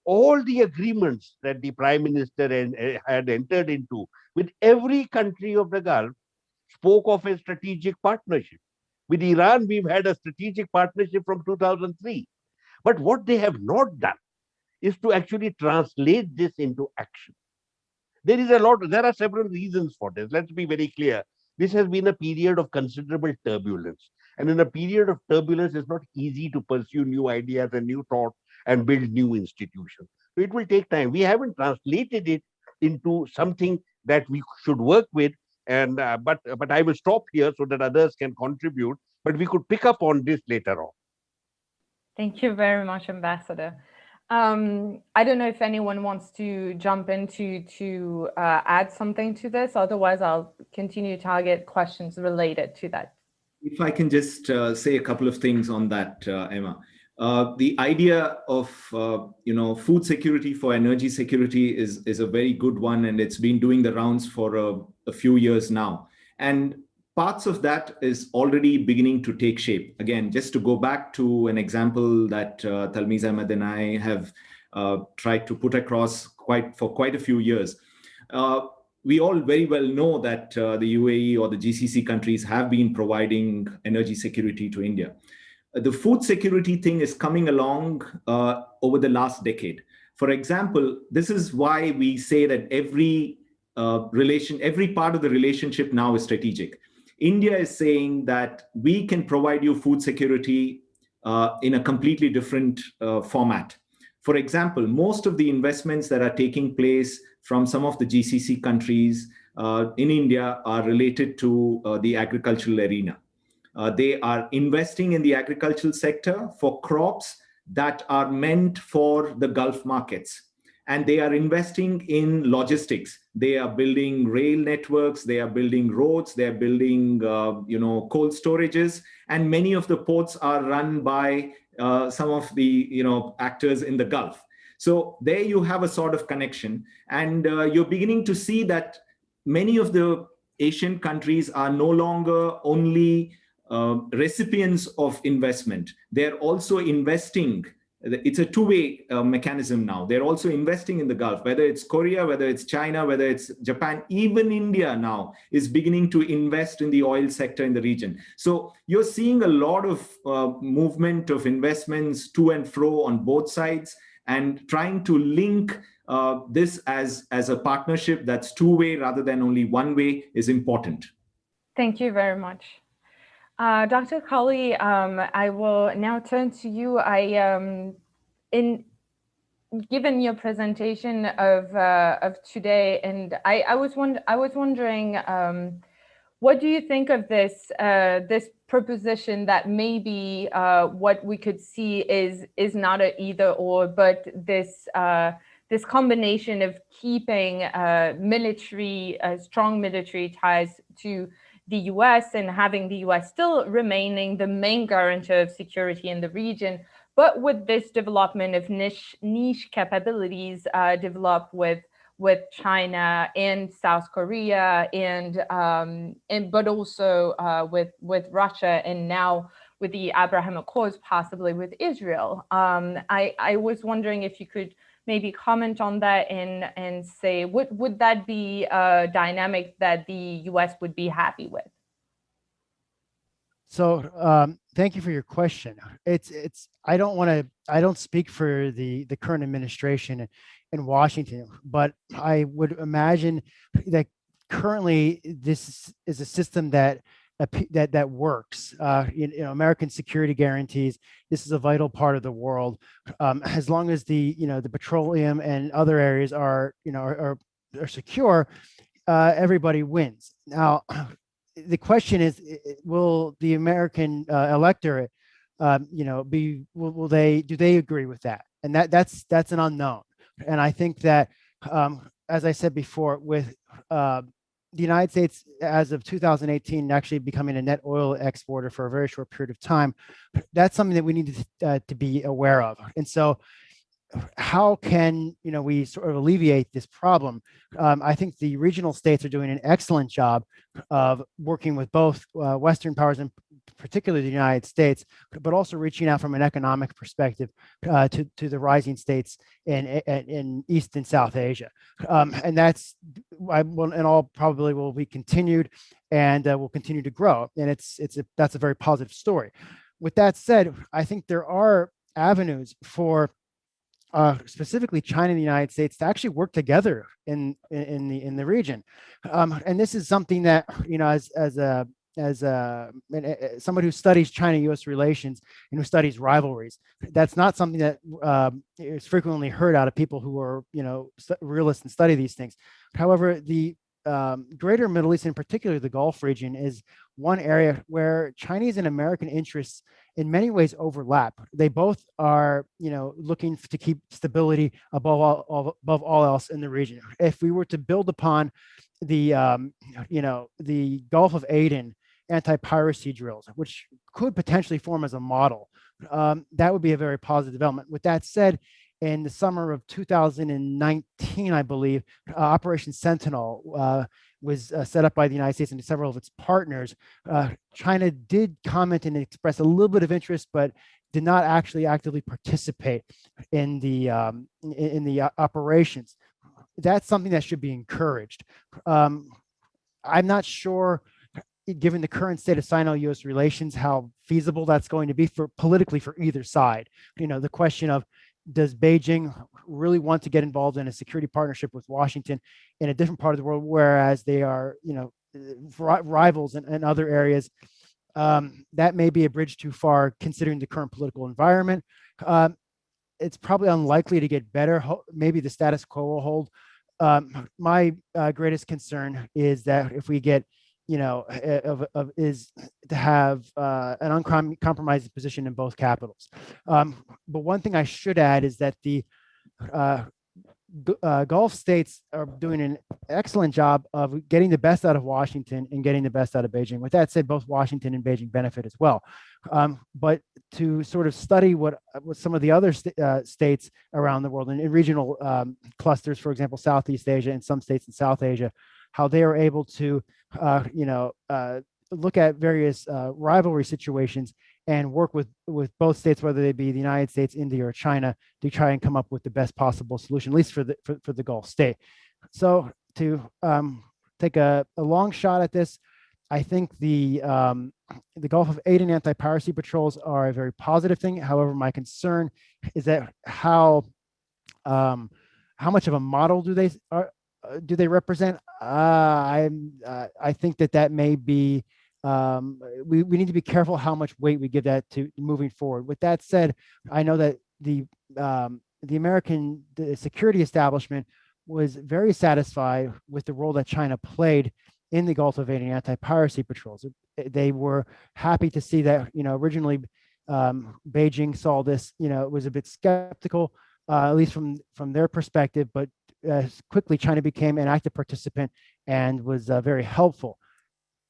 S4: All the agreements that the Prime Minister had entered into with every country of the Gulf spoke of a strategic partnership. With Iran, we've had a strategic partnership from 2003. But what they have not done is to actually translate this into action. There are several reasons for this. Let's be very clear. This has been a period of considerable turbulence. And in a period of turbulence, it's not easy to pursue new ideas and new thoughts and build new institutions. It will take time. We haven't translated it into something that we should work with. And but I will stop here so that others can contribute. But we could pick up on this later on.
S2: Thank you very much, Ambassador. I don't know if anyone wants to jump in to add something to this. Otherwise, I'll continue to target questions related to that.
S3: If I can just say a couple of things on that, Emma. The idea of food security for energy security is a very good one, and it's been doing the rounds for a few years now. And parts of that is already beginning to take shape. Again, just to go back to an example that Talmiz, Ahmad, and I have tried to put across for quite a few years. We all very well know that the UAE or the GCC countries have been providing energy security to India. The food security thing is coming along over the last decade. For example, this is why we say that every part of the relationship now is strategic. India is saying that we can provide you food security in a completely different format. For example, most of the investments that are taking place from some of the GCC countries in India are related to the agricultural arena. They are investing in the agricultural sector for crops that are meant for the Gulf markets. And they are investing in logistics. They are building rail networks, they are building roads, they are building cold storages. And many of the ports are run by some of the actors in the Gulf. So there you have a sort of connection. And you're beginning to see that many of the Asian countries are no longer only recipients of investment. They're also investing. It's a two-way mechanism now. They're also investing in the Gulf, whether it's Korea, whether it's China, whether it's Japan, even India now is beginning to invest in the oil sector in the region. So you're seeing a lot of movement of investments to and fro on both sides, and trying to link this as a partnership that's two-way rather than only one way is important.
S2: Thank you very much. Dr. Colley, I will now turn to you. Given your presentation of today, and I was wondering, what do you think of this proposition that maybe what we could see is not an either or, but this combination of keeping strong military ties to the US and having the US still remaining the main guarantor of security in the region, but with this development of niche capabilities developed with China and South Korea but also with Russia, and now with the Abraham Accords, possibly with Israel. I was wondering if you could maybe comment on that and say, would that be a dynamic that the US would be happy with?
S5: So thank you for your question. I don't speak for the current administration in Washington, but I would imagine that currently this is a system that works. American security guarantees. This is a vital part of the world. As long as the petroleum and other areas are secure, everybody wins. Now, the question is, will the American electorate, do they agree with that? And that's an unknown. And I think that, as I said before, with the United States, as of 2018, actually becoming a net oil exporter for a very short period of time, that's something that we need to be aware of. And so how can we sort of alleviate this problem? I think the regional states are doing an excellent job of working with both Western powers, and particularly the United States, but also reaching out from an economic perspective to the rising states in East and South Asia. And that's, in all probability, will be continued and will continue to grow. And that's a very positive story. With that said, I think there are avenues for specifically China and the United States to actually work together in the region, and this is something that as someone who studies China-U.S. relations and who studies rivalries, that's not something that is frequently heard out of people who are, realists and study these things. However, the greater Middle East, in particular the Gulf region, is one area where Chinese and American interests in many ways overlap. They both are, looking to keep stability above all else in the region. If we were to build upon the, the Gulf of Aden anti-piracy drills, which could potentially form as a model, that would be a very positive development. With that said, in the summer of 2019, I believe, Operation Sentinel was set up by the United States and several of its partners. China did comment and express a little bit of interest, but did not actually actively participate in the operations. That's something that should be encouraged. I'm not sure, given the current state of Sino-U.S. relations, how feasible that's going to be politically for either side. The question of, does Beijing really want to get involved in a security partnership with Washington in a different part of the world, whereas they are, rivals in other areas? That may be a bridge too far, considering the current political environment. It's probably unlikely to get better. Maybe the status quo will hold. My greatest concern is that if we get, is to have an uncompromised position in both capitals. But one thing I should add is that the Gulf states are doing an excellent job of getting the best out of Washington and getting the best out of Beijing. With that said, both Washington and Beijing benefit as well. But to sort of study what some of the other states around the world and in regional clusters, for example, Southeast Asia and some states in South Asia, how they are able to, look at various rivalry situations and work with both states, whether they be the United States, India, or China, to try and come up with the best possible solution, at least for the Gulf state. So to take a long shot at this, I think the Gulf of Aden anti-piracy patrols are a very positive thing. However, my concern is that how much of a model do they represent? I think that may be, we need to be careful how much weight we give that to moving forward. With that said, I know that the American security establishment was very satisfied with the role that China played in the Gulf of Aden anti-piracy patrols. They were happy to see that, originally Beijing saw this, was a bit skeptical, at least from their perspective, but quickly China became an active participant and was very helpful.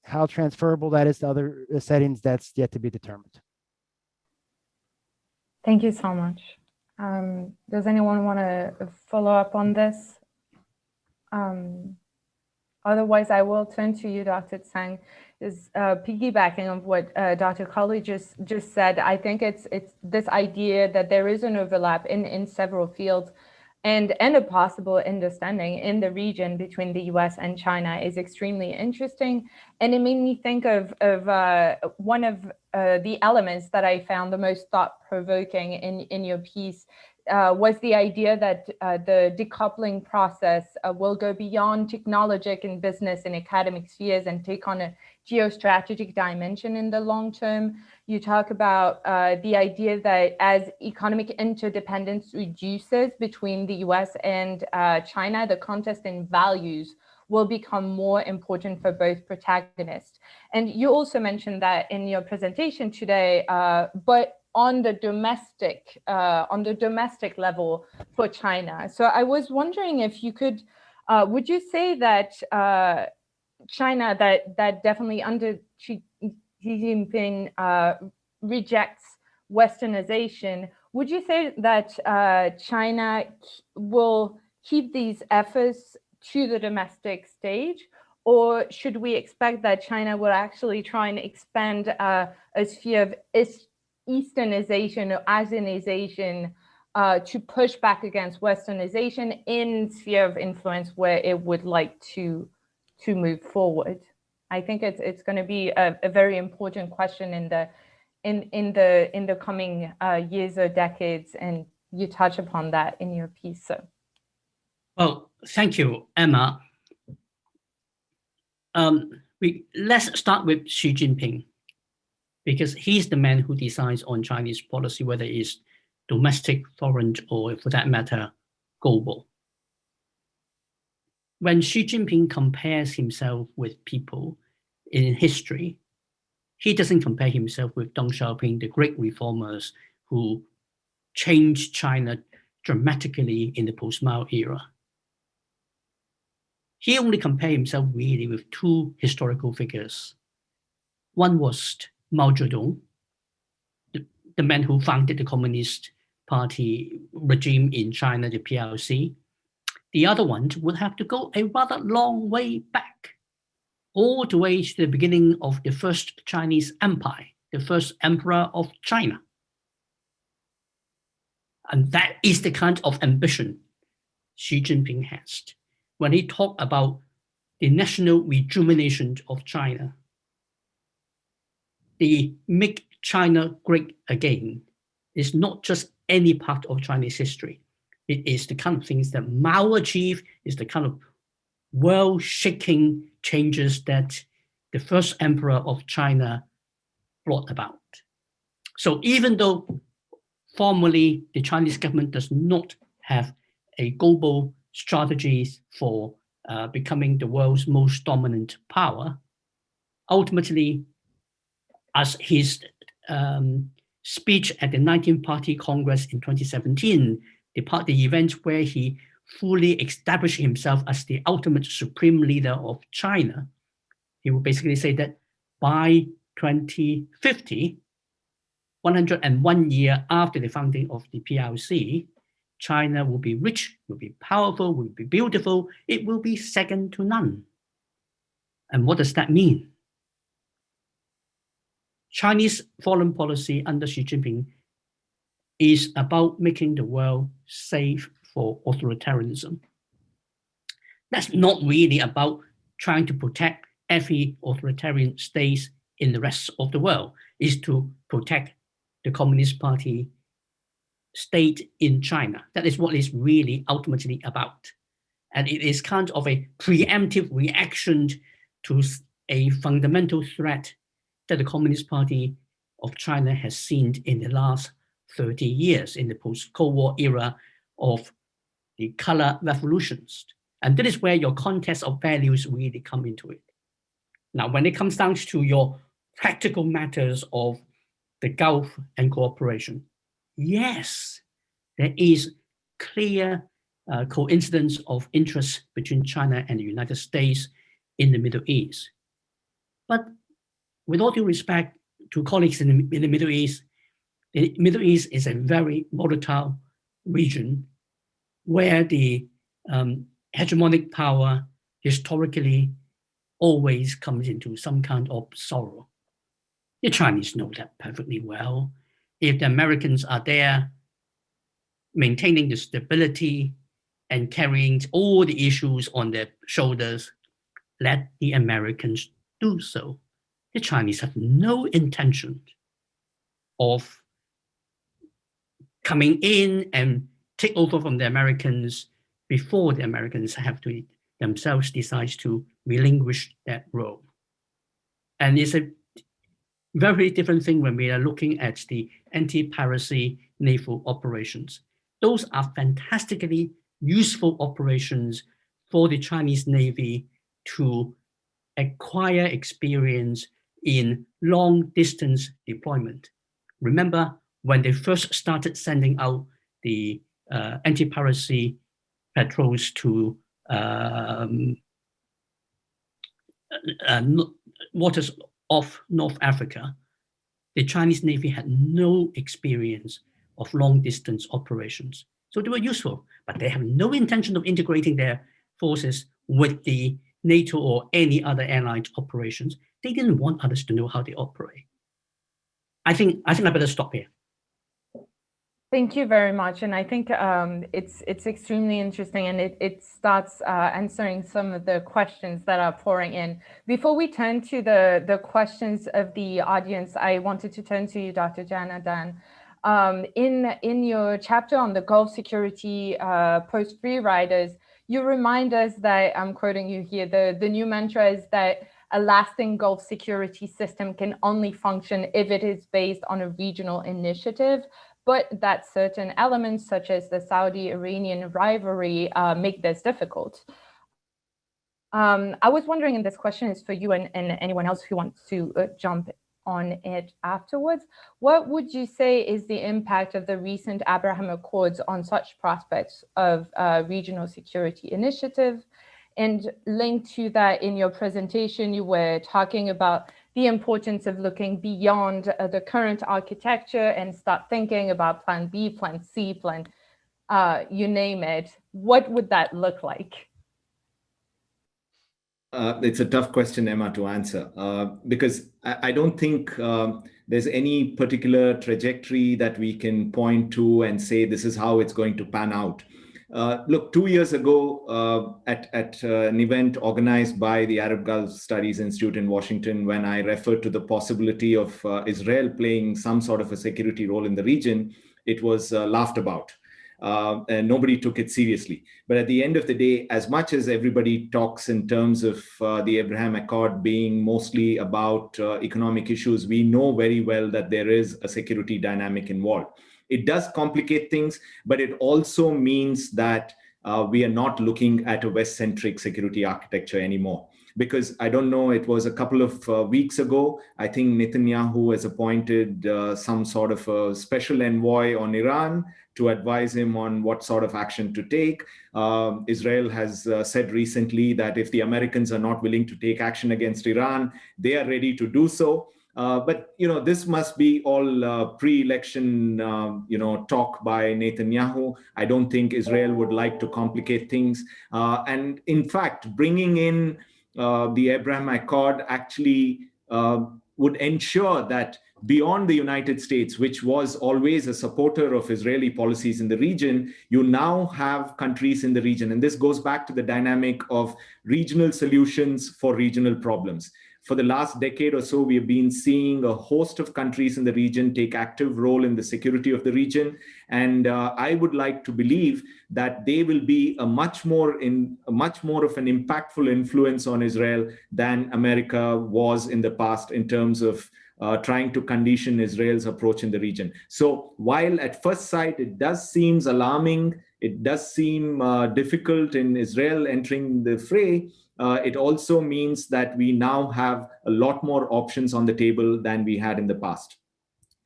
S5: How transferable that is to other settings, that's yet to be determined.
S2: Thank you so much. Does anyone want to follow up on this? Otherwise, I will turn to you, Dr. Tsang. Is piggybacking on what Dr. Colley just said. I think it's this idea that there is an overlap in several fields, and a possible understanding in the region between the US and China is extremely interesting. And it made me think of one of the elements that I found the most thought-provoking in your piece was the idea that the decoupling process will go beyond technologic and business and academic spheres and take on a geostrategic dimension in the long term. You talk about the idea that as economic interdependence reduces between the US and China, the contest in values will become more important for both protagonists. And you also mentioned that in your presentation today, but on the domestic level for China. So I was wondering if you could, would you say that China, that definitely under Xi Jinping rejects Westernization, would you say that China will keep these efforts to the domestic stage, or should we expect that China will actually try and expand a sphere of Easternization or Asianization to push back against Westernization in sphere of influence where it would like to move forward? I think it's going to be a very important question in the coming years or decades, and you touch upon that in your piece. So,
S6: well, thank you, Emma. let's start with Xi Jinping, because he's the man who decides on Chinese policy, whether it's domestic, foreign, or for that matter, global. When Xi Jinping compares himself with people in history, he doesn't compare himself with Deng Xiaoping, the great reformers who changed China dramatically in the post-Mao era. He only compared himself really with two historical figures. One was Mao Zedong, the man who founded the Communist Party regime in China, the PRC. The other one would have to go a rather long way back, all the way to the beginning of the first Chinese empire, the first emperor of China. And that is the kind of ambition Xi Jinping has. When he talked about the national rejuvenation of China, the make China great again, is not just any part of Chinese history. It is the kind of things that Mao achieved, is the kind of world-shaking changes that the first emperor of China brought about. So even though formally the Chinese government does not have a global strategy for becoming the world's most dominant power, ultimately, as his speech at the 19th Party Congress in 2017, the event where he fully established himself as the ultimate supreme leader of China, he will basically say that by 2050, 101 years after the founding of the PRC, China will be rich, will be powerful, will be beautiful, it will be second to none. And what does that mean? Chinese foreign policy under Xi Jinping is about making the world safe for authoritarianism. That's not really about trying to protect every authoritarian state in the rest of the world. It's to protect the Communist Party state in China. That is what it's really ultimately about. And it is kind of a preemptive reaction to a fundamental threat that the Communist Party of China has seen in the last 30 years in the post-Cold War era of the color revolutions. And that is where your contest of values really come into it. Now, when it comes down to your practical matters of the Gulf and cooperation, yes, there is clear coincidence of interest between China and the United States in the Middle East. But with all due respect to colleagues in the Middle East is a very volatile region where the hegemonic power historically always comes into some kind of sorrow. The Chinese know that perfectly well. If the Americans are there maintaining the stability and carrying all the issues on their shoulders, let the Americans do so. The Chinese have no intention of coming in and take over from the Americans before the Americans have to themselves decide to relinquish that role. And it's a very different thing when we are looking at the anti-piracy naval operations. Those are fantastically useful operations for the Chinese Navy to acquire experience in long-distance deployment. Remember, when they first started sending out the anti-piracy patrols to waters off North Africa, the Chinese Navy had no experience of long-distance operations. So they were useful, but they have no intention of integrating their forces with the NATO or any other allied operations. They didn't want others to know how they operate. I think I better stop here.
S2: Thank you very much. And I think it's extremely interesting, and it starts answering some of the questions that are pouring in. Before we turn to the questions of the audience, I wanted to turn to you, Dr. Janardhan. In your chapter on the Gulf security post-free riders, you remind us that, I'm quoting you here, the new mantra is that a lasting Gulf security system can only function if it is based on a regional initiative, but that certain elements such as the Saudi-Iranian rivalry make this difficult. I was wondering, and this question is for you and anyone else who wants to jump on it afterwards, what would you say is the impact of the recent Abraham Accords on such prospects of regional security initiative? And linked to that, in your presentation, you were talking about the importance of looking beyond the current architecture and start thinking about plan B, plan C, plan, you name it. What would that look like?
S3: It's a tough question, Emma, to answer, because I don't think there's any particular trajectory that we can point to and say this is how it's going to pan out. Look, 2 years ago at an event organized by the Arab Gulf Studies Institute in Washington, when I referred to the possibility of Israel playing some sort of a security role in the region, it was laughed about. And nobody took it seriously. But at the end of the day, as much as everybody talks in terms of the Abraham Accord being mostly about economic issues, we know very well that there is a security dynamic involved. It does complicate things, but it also means that we are not looking at a West-centric security architecture anymore. Because I don't know, it was a couple of weeks ago, I think Netanyahu has appointed some sort of a special envoy on Iran to advise him on what sort of action to take. Israel has said recently that if the Americans are not willing to take action against Iran, they are ready to do so. But this must be all pre-election talk by Netanyahu. I don't think Israel would like to complicate things. And in fact, bringing in the Abraham Accord actually would ensure that beyond the United States, which was always a supporter of Israeli policies in the region, you now have countries in the region. And this goes back to the dynamic of regional solutions for regional problems. For the last decade or so, we have been seeing a host of countries in the region take active role in the security of the region. And I would like to believe that they will be a much more of an impactful influence on Israel than America was in the past in terms of trying to condition Israel's approach in the region. So while at first sight it does seem alarming, it does seem difficult in Israel entering the fray, it also means that we now have a lot more options on the table than we had in the past.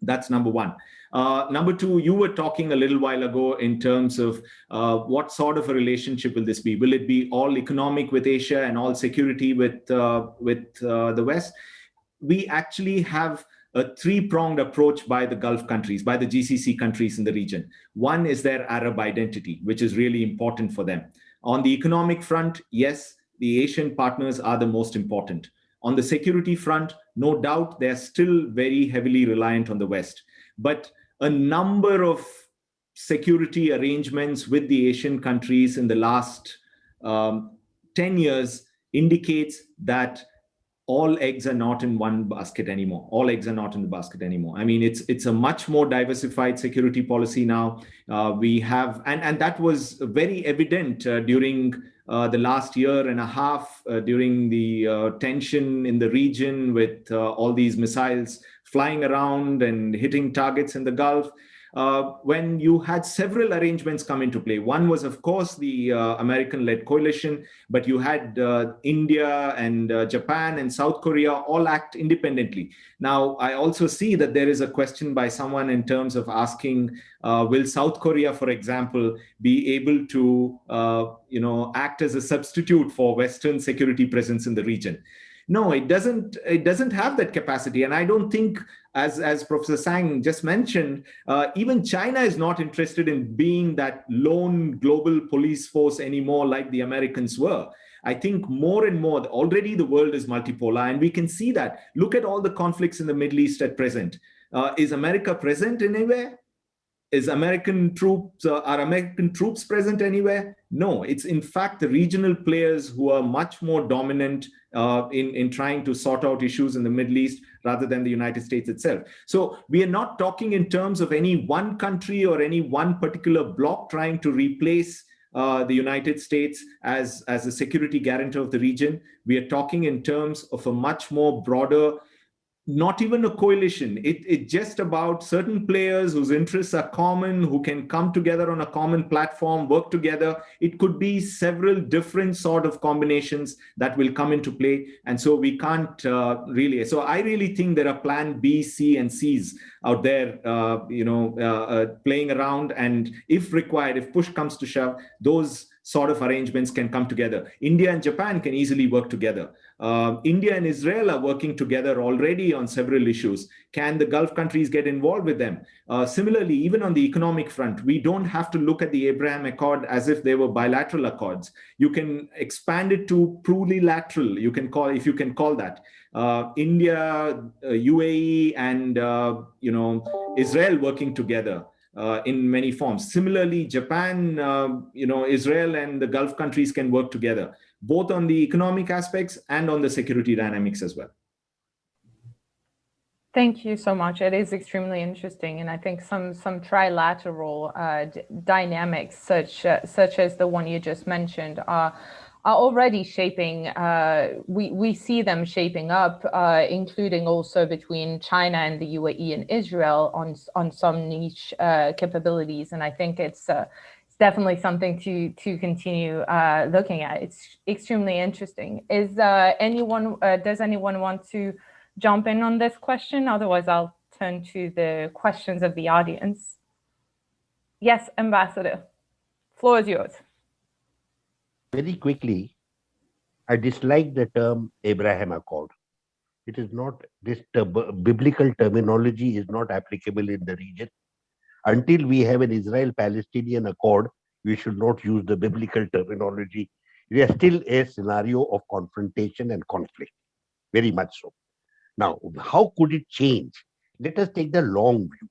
S3: That's number one. Number two, you were talking a little while ago in terms of what sort of a relationship will this be? Will it be all economic with Asia and all security with the West? We actually have a three-pronged approach by the Gulf countries, by the GCC countries in the region. One is their Arab identity, which is really important for them. On the economic front, yes, the Asian partners are the most important. On the security front, no doubt they're still very heavily reliant on the West. But a number of security arrangements with the Asian countries in the last 10 years indicates that all eggs are not in one basket anymore. All eggs are not in the basket anymore. I mean, it's a much more diversified security policy now. We have, and that was very evident during the last year and a half, during the tension in the region with all these missiles flying around and hitting targets in the Gulf. When you had several arrangements come into play. One was, of course, the American-led coalition, but you had India and Japan and South Korea all act independently. Now, I also see that there is a question by someone in terms of asking, will South Korea, for example, be able to act as a substitute for Western security presence in the region? No, it doesn't have that capacity. And I don't think, as Professor Tsang just mentioned, even China is not interested in being that lone global police force anymore like the Americans were. I think more and more, already the world is multipolar, and we can see that. Look at all the conflicts in the Middle East at present. Is America present anywhere? Are American troops present anywhere? No, it's in fact the regional players who are much more dominant in trying to sort out issues in the Middle East rather than the United States itself. So we are not talking in terms of any one country or any one particular bloc trying to replace the United States as a security guarantor of the region. We are talking in terms of a much more broader, not even a coalition. It's just about certain players whose interests are common, who can come together on a common platform, work together. It could be several different sort of combinations that will come into play. And so we can't really. So I really think there are plan B, C, and C's out there, playing around. And if required, if push comes to shove, those sort of arrangements can come together. India and Japan can easily work together. India and Israel are working together already on several issues. Can the Gulf countries get involved with them? Similarly, even on the economic front, we don't have to look at the Abraham Accord as if they were bilateral accords. You can expand it to plurilateral, if you can call that. India, UAE, and Israel working together in many forms. Similarly, Japan, Israel and the Gulf countries can work together, both on the economic aspects and on the security dynamics as well.
S2: Thank you so much. It is extremely interesting, and I think some trilateral dynamics, such as the one you just mentioned, are already shaping. We see them shaping up, including also between China and the UAE and Israel on some niche capabilities, and I think it's definitely something to continue looking at. It's extremely interesting. Does anyone want to jump in on this question? Otherwise, I'll turn to the questions of the audience. Yes, Ambassador, floor is yours.
S4: Very quickly, I dislike the term Abraham Accord. It is not, this biblical terminology is not applicable in the region. Until we have an Israel-Palestinian accord, we should not use the biblical terminology. It is still a scenario of confrontation and conflict, very much so. Now, how could it change? Let us take the long view.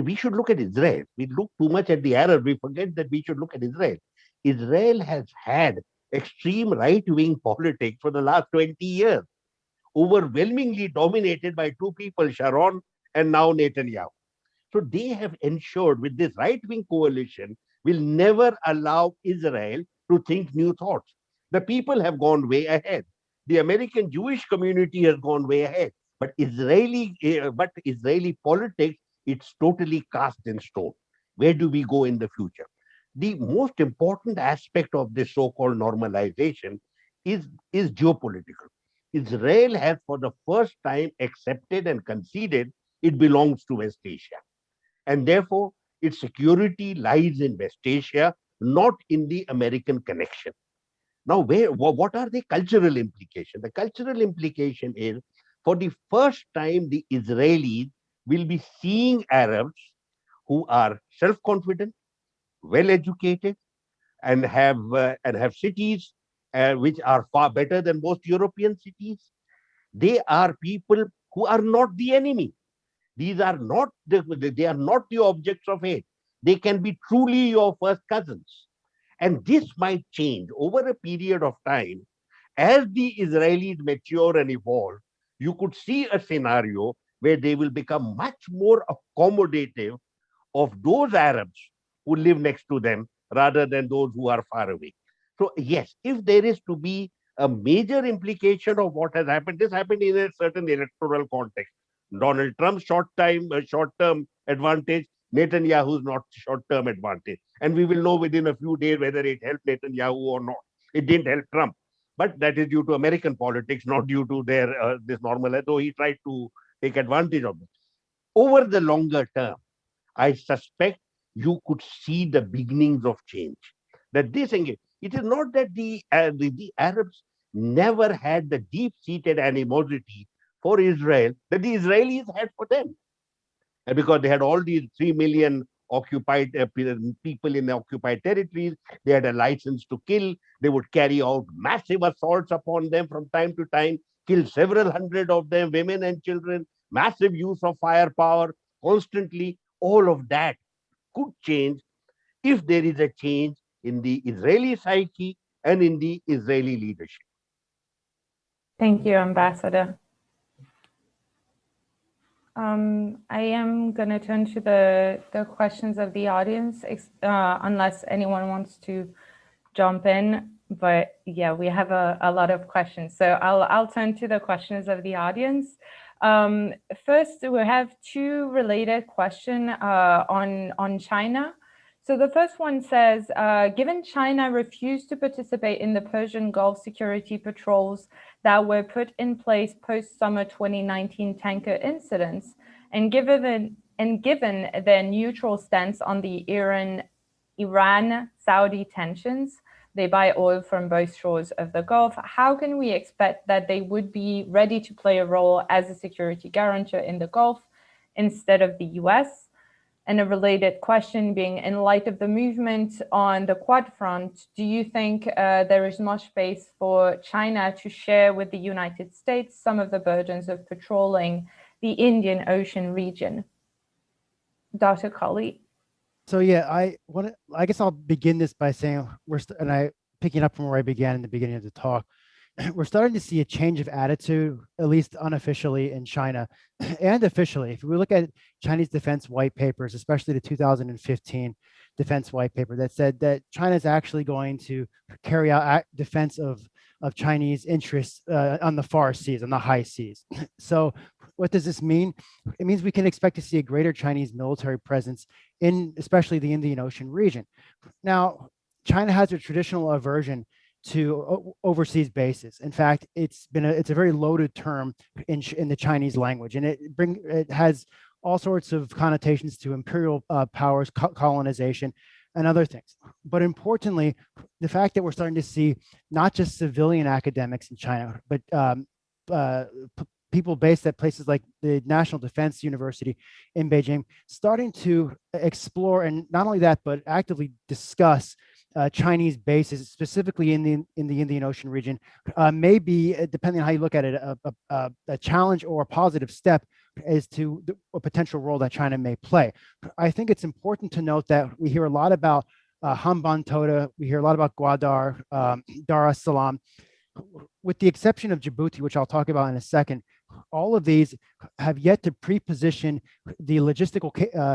S4: We should look at Israel. We look too much at the Arab. We forget that we should look at Israel. Israel has had extreme right-wing politics for the last 20 years, overwhelmingly dominated by two people, Sharon and now Netanyahu. So they have ensured with this right-wing coalition will never allow Israel to think new thoughts. The people have gone way ahead. The American Jewish community has gone way ahead. But Israeli politics, it's totally cast in stone. Where do we go in the future? The most important aspect of this so-called normalization is geopolitical. Israel has for the first time accepted and conceded it belongs to West Asia. And therefore, its security lies in West Asia, not in the American connection. Now, what are the cultural implications? The cultural implication is, for the first time, the Israelis will be seeing Arabs who are self-confident, well-educated, and have cities which are far better than most European cities. They are people who are not the enemy. They are not the objects of hate. They can be truly your first cousins. And this might change over a period of time. As the Israelis mature and evolve, you could see a scenario where they will become much more accommodative of those Arabs who live next to them rather than those who are far away. So yes, if there is to be a major implication of what has happened, this happened in a certain electoral context. Donald Trump's short-term advantage, Netanyahu's not short-term advantage. And we will know within a few days whether it helped Netanyahu or not. It didn't help Trump. But that is due to American politics, not due to their this normal, though he tried to take advantage of it. Over the longer term, I suspect you could see the beginnings of change. That this engage, it is not that the Arabs never had the deep-seated animosity for Israel that the Israelis had for them. And because they had all these 3 million occupied people in the occupied territories, they had a license to kill. They would carry out massive assaults upon them from time to time, kill several hundred of them, women and children, massive use of firepower, constantly. All of that could change if there is a change in the Israeli psyche and in the Israeli leadership.
S2: Thank you, Ambassador. I am going to turn to the questions of the audience, unless anyone wants to jump in. But yeah, we have a lot of questions. So I'll turn to the questions of the audience. First, we have two related questions on China. So the first one says, given China refused to participate in the Persian Gulf security patrols that were put in place post-summer 2019 tanker incidents, and given their neutral stance on the Iran-Saudi tensions, they buy oil from both shores of the Gulf. How can we expect that they would be ready to play a role as a security guarantor in the Gulf instead of the US? And a related question being, in light of the movement on the Quad front, do you think there is much space for China to share with the United States some of the burdens of patrolling the Indian Ocean region? Dr. Colley.
S5: So yeah, I guess I'll begin this by saying picking up from where I began in the beginning of the talk, we're starting to see a change of attitude, at least unofficially in China and officially. If we look at Chinese defense white papers, especially the 2015 defense white paper that said that China is actually going to carry out defense of Chinese interests on the far seas, on the high seas. So what does this mean? It means we can expect to see a greater Chinese military presence in especially the Indian Ocean region. Now, China has a traditional aversion to overseas bases. In fact, it's a very loaded term in the Chinese language, and it has all sorts of connotations to imperial powers, colonization, and other things. But importantly, the fact that we're starting to see not just civilian academics in China, but people based at places like the National Defense University in Beijing starting to explore, and not only that, but actively discuss Chinese bases, specifically in the Indian Ocean region, may be, depending on how you look at it, a challenge or a positive step as to a potential role that China may play. I think it's important to note that we hear a lot about Hambantota, we hear a lot about Gwadar, Dar es Salaam. With the exception of Djibouti, which I'll talk about in a second, all of these have yet to pre-position the logistical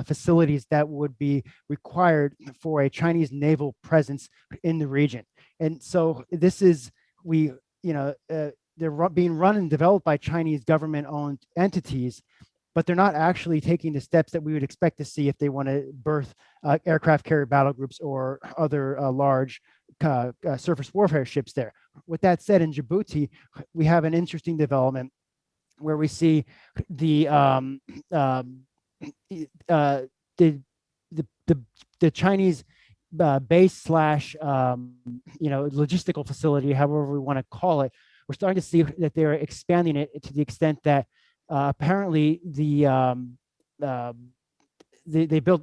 S5: facilities that would be required for a Chinese naval presence in the region. And so this is, they're being run and developed by Chinese government-owned entities, but they're not actually taking the steps that we would expect to see if they want to birth aircraft carrier battle groups or other large surface warfare ships there. With that said, in Djibouti, we have an interesting development where we see the Chinese base slash logistical facility, however we want to call it. We're starting to see that they're expanding it to the extent that apparently they built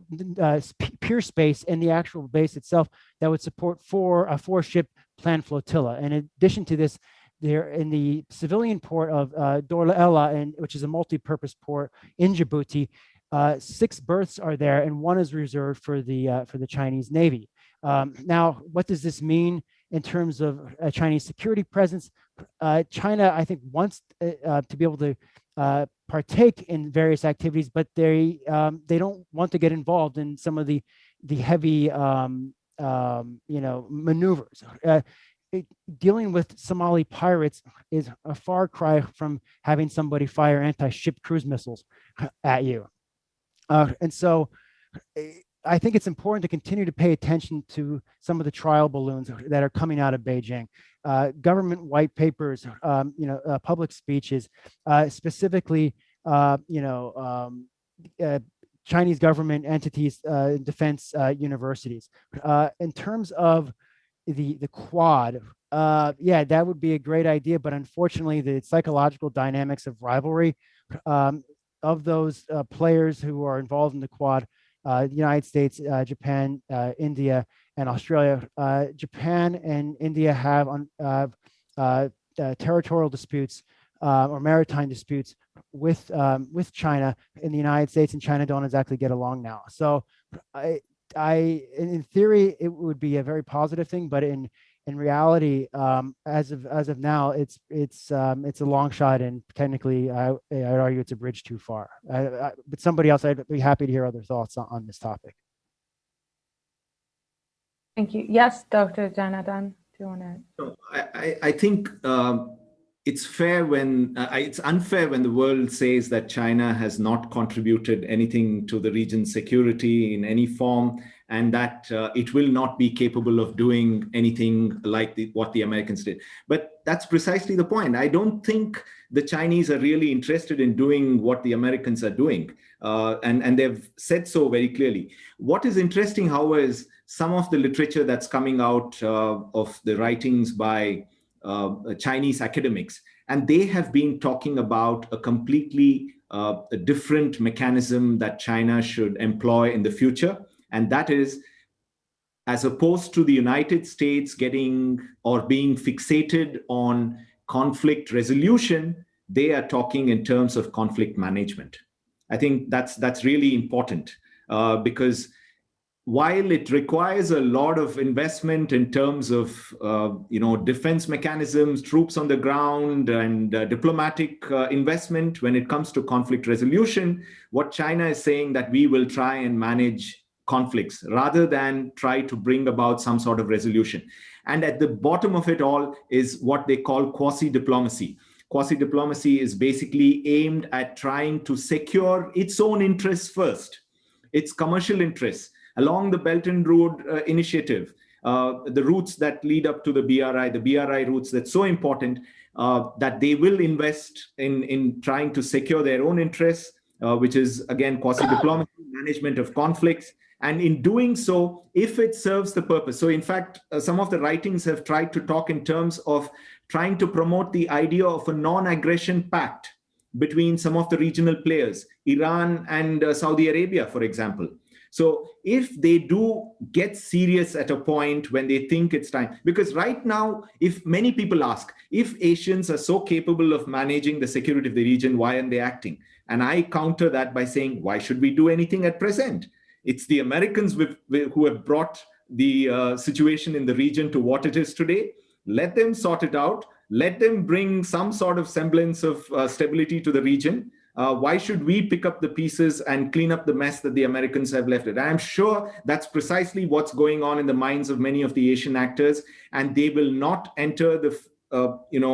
S5: pier space in the actual base itself that would support a four-ship planned flotilla. And in addition to this, they're in the civilian port of Dorla Ella, which is a multi-purpose port in Djibouti. 6 berths are there, and 1 is reserved for the Chinese Navy. Now, what does this mean in terms of a Chinese security presence? China, I think, wants to be able to partake in various activities, but they don't want to get involved in some of the heavy maneuvers. Dealing with Somali pirates is a far cry from having somebody fire anti-ship cruise missiles at you. And so I think it's important to continue to pay attention to some of the trial balloons that are coming out of Beijing. Government white papers, public speeches, specifically, Chinese government entities, defense universities. In terms of the Quad, yeah, that would be a great idea, but unfortunately, the psychological dynamics of rivalry of those players who are involved in the Quad, the United States, Japan, India, and Australia. Japan and India have territorial disputes or maritime disputes with China, and the United States and China don't exactly get along now. So in theory, it would be a very positive thing, but in in reality, as of now, it's a long shot, and technically, I'd argue it's a bridge too far. But somebody else, I'd be happy to hear other thoughts on this topic.
S2: Thank you. Yes, Dr. Janardhan, do you want to?
S3: No, I think it's fair when it's unfair when the world says that China has not contributed anything to the region's security in any form, and that it will not be capable of doing anything like what the Americans did. But that's precisely the point. I don't think the Chinese are really interested in doing what the Americans are doing, and they've said so very clearly. What is interesting, however, is some of the literature that's coming out of the writings by Chinese academics, and they have been talking about a completely different mechanism that China should employ in the future, and that is, as opposed to the United States getting or being fixated on conflict resolution, they are talking in terms of conflict management. I think that's really important because while it requires a lot of investment in terms of defense mechanisms, troops on the ground, and diplomatic investment when it comes to conflict resolution, what China is saying that we will try and manage conflicts rather than try to bring about some sort of resolution. And at the bottom of it all is what they call quasi diplomacy. Quasi diplomacy is basically aimed at trying to secure its own interests first, its commercial interests, along the Belt and Road Initiative, the routes that lead up to the BRI routes that's so important, that they will invest in trying to secure their own interests, which is, again, quasi-diplomacy, management of conflicts. And in doing so, if it serves the purpose. So in fact, some of the writings have tried to talk in terms of trying to promote the idea of a non-aggression pact between some of the regional players, Iran and Saudi Arabia, for example. So if they do get serious at a point when they think it's time, because right now, if many people ask, if Asians are so capable of managing the security of the region, why aren't they acting? And I counter that by saying, why should we do anything at present? It's the Americans who have brought the situation in the region to what it is today. Let them sort it out. Let them bring some sort of semblance of stability to the region. Why should we pick up the pieces and clean up the mess that the Americans have left it? I'm sure that's precisely what's going on in the minds of many of the Asian actors, and they will not enter the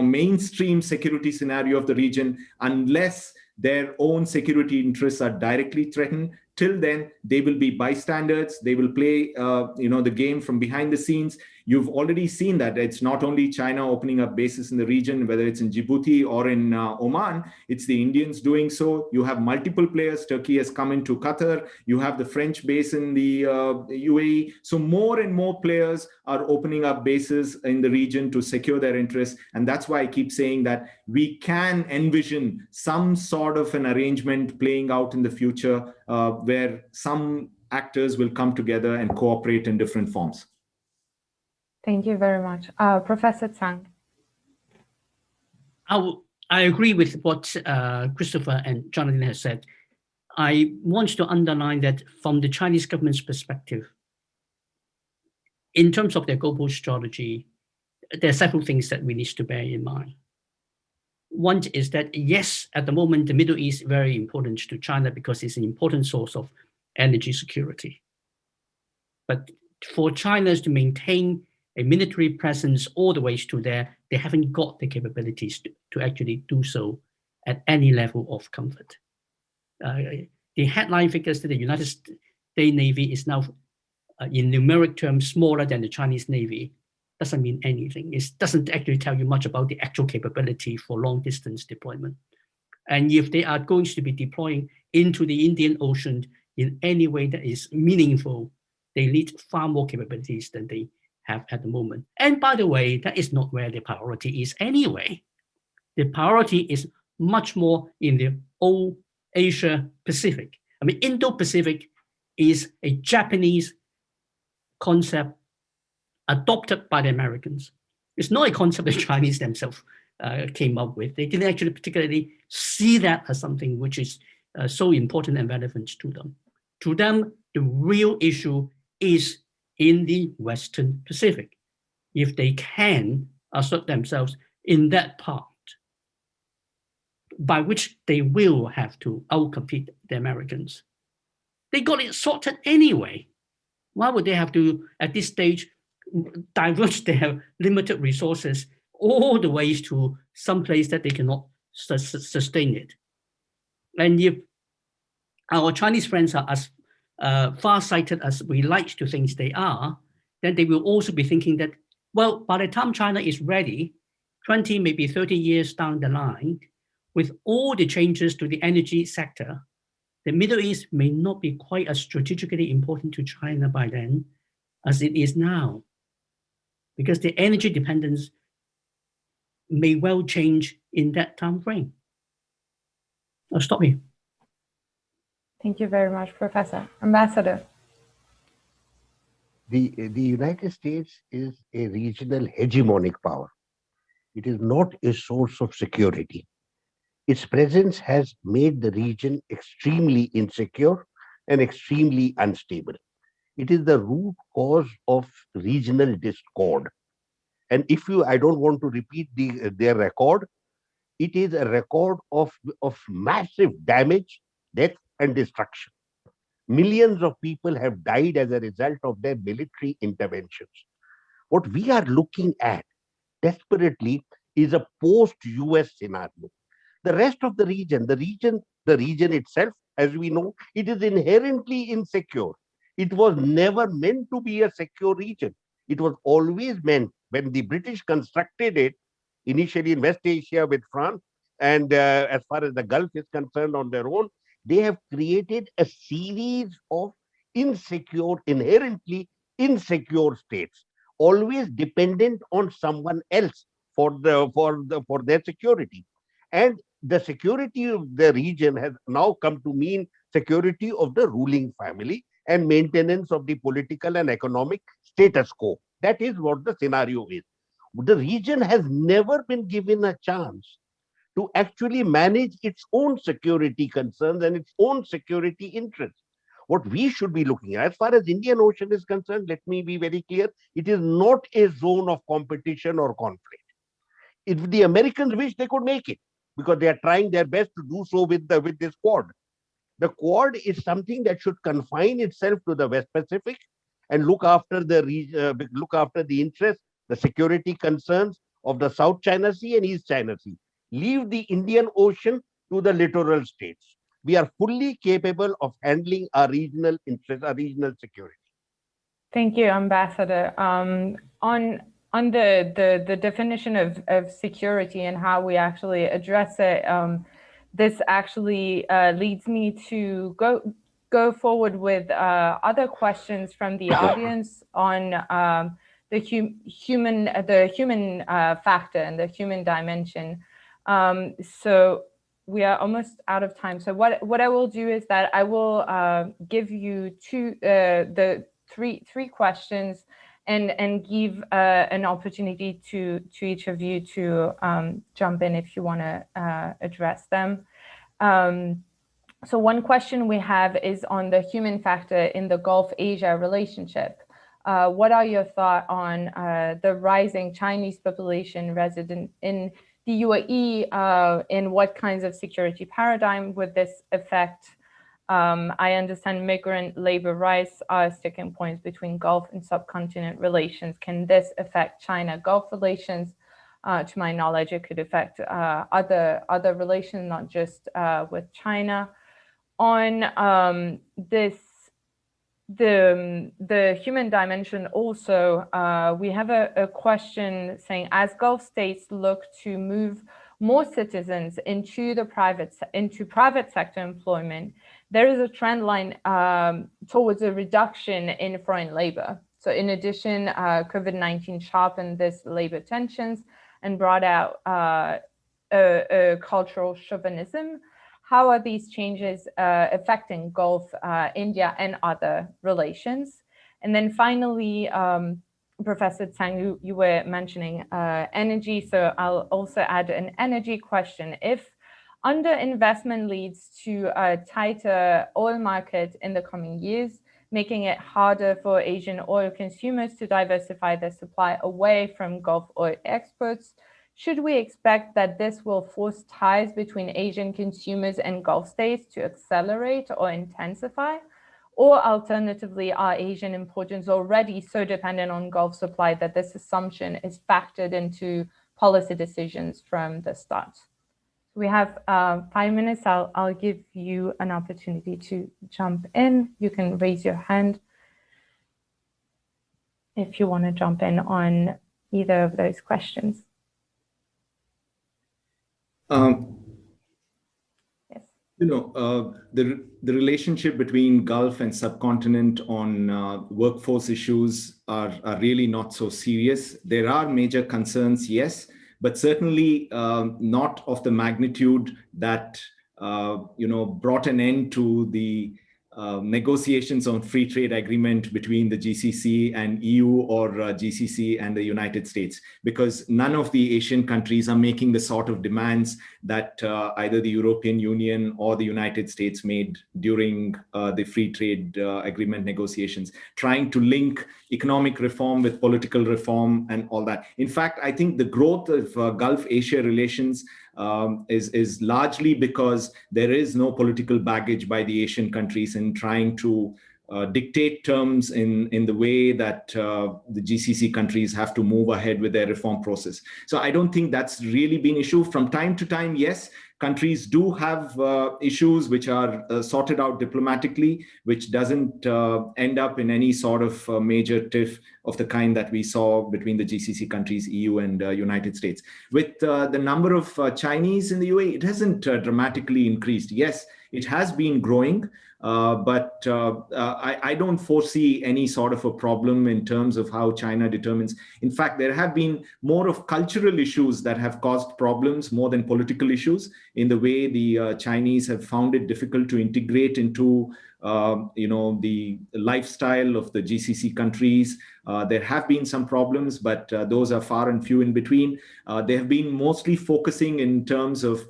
S3: mainstream security scenario of the region unless their own security interests are directly threatened. Till then, they will be bystanders. They will play, the game from behind the scenes. You've already seen that it's not only China opening up bases in the region, whether it's in Djibouti or in Oman, it's the Indians doing so. You have multiple players. Turkey has come into Qatar. You have the French base in the UAE. So more and more players are opening up bases in the region to secure their interests. And that's why I keep saying that we can envision some sort of an arrangement playing out in the future where some actors will come together and cooperate in different forms.
S2: Thank you very much. Professor Tsang.
S6: I agree with what Christopher and Jonathan has said. I want to underline that from the Chinese government's perspective, in terms of their global strategy, there are several things that we need to bear in mind. One is that, yes, at the moment, the Middle East is very important to China because it's an important source of energy security. But for China to maintain a military presence all the way to there, they haven't got the capabilities to actually do so at any level of comfort. The headline figures that the United States Navy is now, in numeric terms, smaller than the Chinese Navy doesn't mean anything. It doesn't actually tell you much about the actual capability for long-distance deployment. And if they are going to be deploying into the Indian Ocean in any way that is meaningful, they need far more capabilities than they have at the moment. And by the way, that is not where the priority is anyway. The priority is much more in the old Asia Pacific. I mean, Indo-Pacific is a Japanese concept adopted by the Americans. It's not a concept the Chinese themselves came up with. They didn't actually particularly see that as something which is so important and relevant to them. To them, the real issue is in the Western Pacific. if they can assert themselves in that part, by which they will have to outcompete the Americans. They got it sorted anyway. Why would they have to, at this stage, divert their limited resources all the way to some place that they cannot sustain it? And if our Chinese friends are as far-sighted as we like to think they are, then they will also be thinking that, well, by the time China is ready, 20, maybe 30 years down the line, with all the changes to the energy sector, the Middle East may not be quite as strategically important to China by then as it is now, because the energy dependence may well change in that time frame. I'll stop here.
S2: Thank you very much, Professor. Ambassador.
S4: The United States is a regional hegemonic power. It is not a source of security. Its presence has made the region extremely insecure and extremely unstable. It is the root cause of regional discord. And I don't want to repeat their record, it is a record of massive damage, death, and destruction. Millions of people have died as a result of their military interventions. What we are looking at desperately is a post-US scenario. The rest of the region itself, as we know, it is inherently insecure. It was never meant to be a secure region. It was always meant, when the British constructed it, initially in West Asia with France, and as far as the Gulf is concerned on their own, they have created a series of inherently insecure states, always dependent on someone else for their security. And the security of the region has now come to mean security of the ruling family and maintenance of the political and economic status quo. That is what the scenario is. The region has never been given a chance to actually manage its own security concerns and its own security interests. What we should be looking at, as far as Indian Ocean is concerned, let me be very clear, it is not a zone of competition or conflict. If the Americans wish, they could make it, because they are trying their best to do so with this Quad. The Quad is something that should confine itself to the West Pacific and look after the interests, the security concerns of the South China Sea and East China Sea. Leave the Indian Ocean to the littoral states. We are fully capable of handling our regional interests, our regional security.
S2: Thank you, Ambassador. On the definition of security and how we actually address it, this actually leads me to go forward with other questions from the audience on the human factor and the human dimension. So we are almost out of time. So what I will do is that I will give you three questions and give an opportunity to each of you to jump in if you want to address them. So one question we have is on the human factor in the Gulf-Asia relationship. What are your thoughts on the rising Chinese population resident in the UAE? In what kinds of security paradigm would this affect? I understand migrant labor rights are sticking points between Gulf and subcontinent relations. Can this affect China-Gulf relations? To my knowledge, it could affect other relations, not just with China. On the human dimension also, we have a question saying, as Gulf states look to move more citizens into private sector employment, there is a trend line towards a reduction in foreign labor. So in addition, COVID-19 sharpened this labor tensions and brought out a cultural chauvinism. How are these changes affecting Gulf, India, and other relations? And then finally, Professor Tsang, you were mentioning energy, so I'll also add an energy question. If underinvestment leads to a tighter oil market in the coming years, making it harder for Asian oil consumers to diversify their supply away from Gulf oil exports. Should we expect that this will force ties between Asian consumers and Gulf states to accelerate or intensify? Or alternatively, are Asian importers already so dependent on Gulf supply that this assumption is factored into policy decisions from the start? We have 5 minutes. I'll give you an opportunity to jump in. You can raise your hand if you want to jump in on either of those questions. Yes.
S3: You know, the relationship between Gulf and subcontinent on workforce issues are really not so serious. There are major concerns, yes, but certainly not of the magnitude that brought an end to the negotiations on free trade agreement between the GCC and EU or GCC and the United States, because none of the Asian countries are making the sort of demands that either the European Union or the United States made during the free trade agreement negotiations, trying to link economic reform with political reform and all that. In fact, I think the growth of Gulf-Asia relations is largely because there is no political baggage by the Asian countries in trying to dictate terms in the way that the GCC countries have to move ahead with their reform process. So I don't think that's really been an issue. From time to time, yes, countries do have issues which are sorted out diplomatically, which doesn't end up in any sort of major tiff of the kind that we saw between the GCC countries, EU and United States. With the number of Chinese in the UAE, it hasn't dramatically increased. Yes, it has been growing, but I don't foresee any sort of a problem in terms of how China determines. In fact, there have been more of cultural issues that have caused problems more than political issues, in the way the Chinese have found it difficult to integrate into the lifestyle of the GCC countries. There have been some problems, but those are far and few in between. They have been mostly focusing in terms of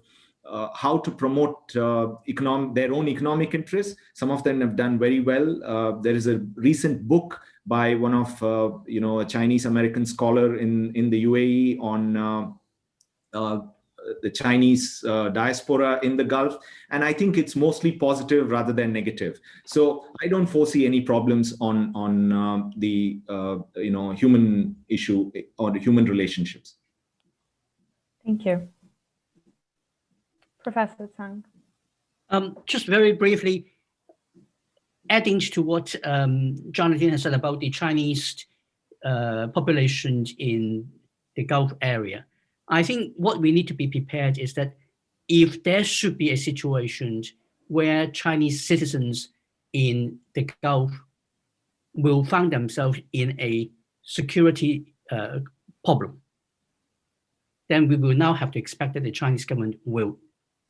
S3: how to promote their own economic interests. Some of them have done very well. There is a recent book by one of a Chinese American scholar in the UAE on the Chinese diaspora in the Gulf, and I think it's mostly positive rather than negative. So I don't foresee any problems on the human issue or the human relationships.
S2: Thank you. Professor Tsang.
S6: Just very briefly, adding to what Jonathan has said about the Chinese population in the Gulf area, I think what we need to be prepared is that if there should be a situation where Chinese citizens in the Gulf will find themselves in a security problem, then we will now have to expect that the Chinese government will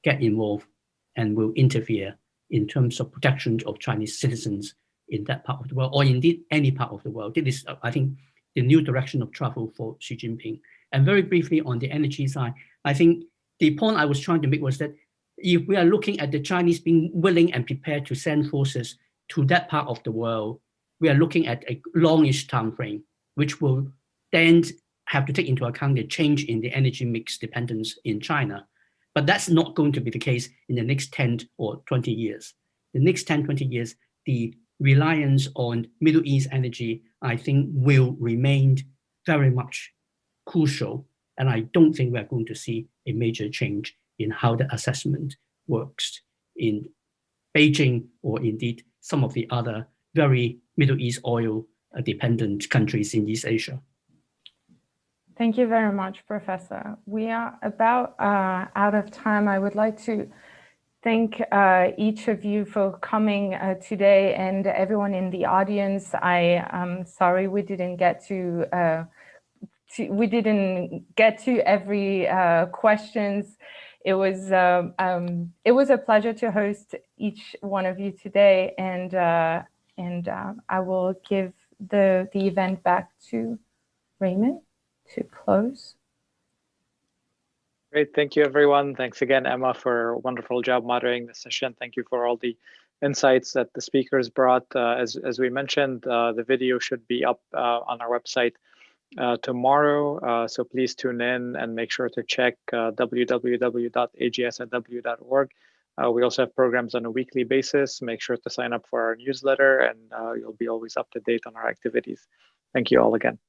S6: get involved and will interfere in terms of protection of Chinese citizens in that part of the world, or indeed any part of the world. This is, I think, the new direction of travel for Xi Jinping. And very briefly on the energy side, I think the point I was trying to make was that if we are looking at the Chinese being willing and prepared to send forces to that part of the world, we are looking at a longish time frame, which will then have to take into account the change in the energy mix dependence in China. But that's not going to be the case in the next 10 or 20 years. The next 10, 20 years, the reliance on Middle East energy, I think, will remain very much crucial. And I don't think we're going to see a major change in how the assessment works in Beijing or indeed some of the other very Middle East oil dependent countries in East Asia.
S2: Thank you very much, Professor. We are about out of time. I would like to thank each of you for coming today, and everyone in the audience. I am sorry we didn't get to every questions. It was a pleasure to host each one of you today, and I will give the event back to Raymond to close.
S1: Great, thank you everyone. Thanks again, Emma, for a wonderful job moderating the session. Thank you for all the insights that the speakers brought. As we mentioned, the video should be up on our website tomorrow. So please tune in and make sure to check www.agsw.org. We also have programs on a weekly basis. Make sure to sign up for our newsletter, and you'll be always up to date on our activities. Thank you all again.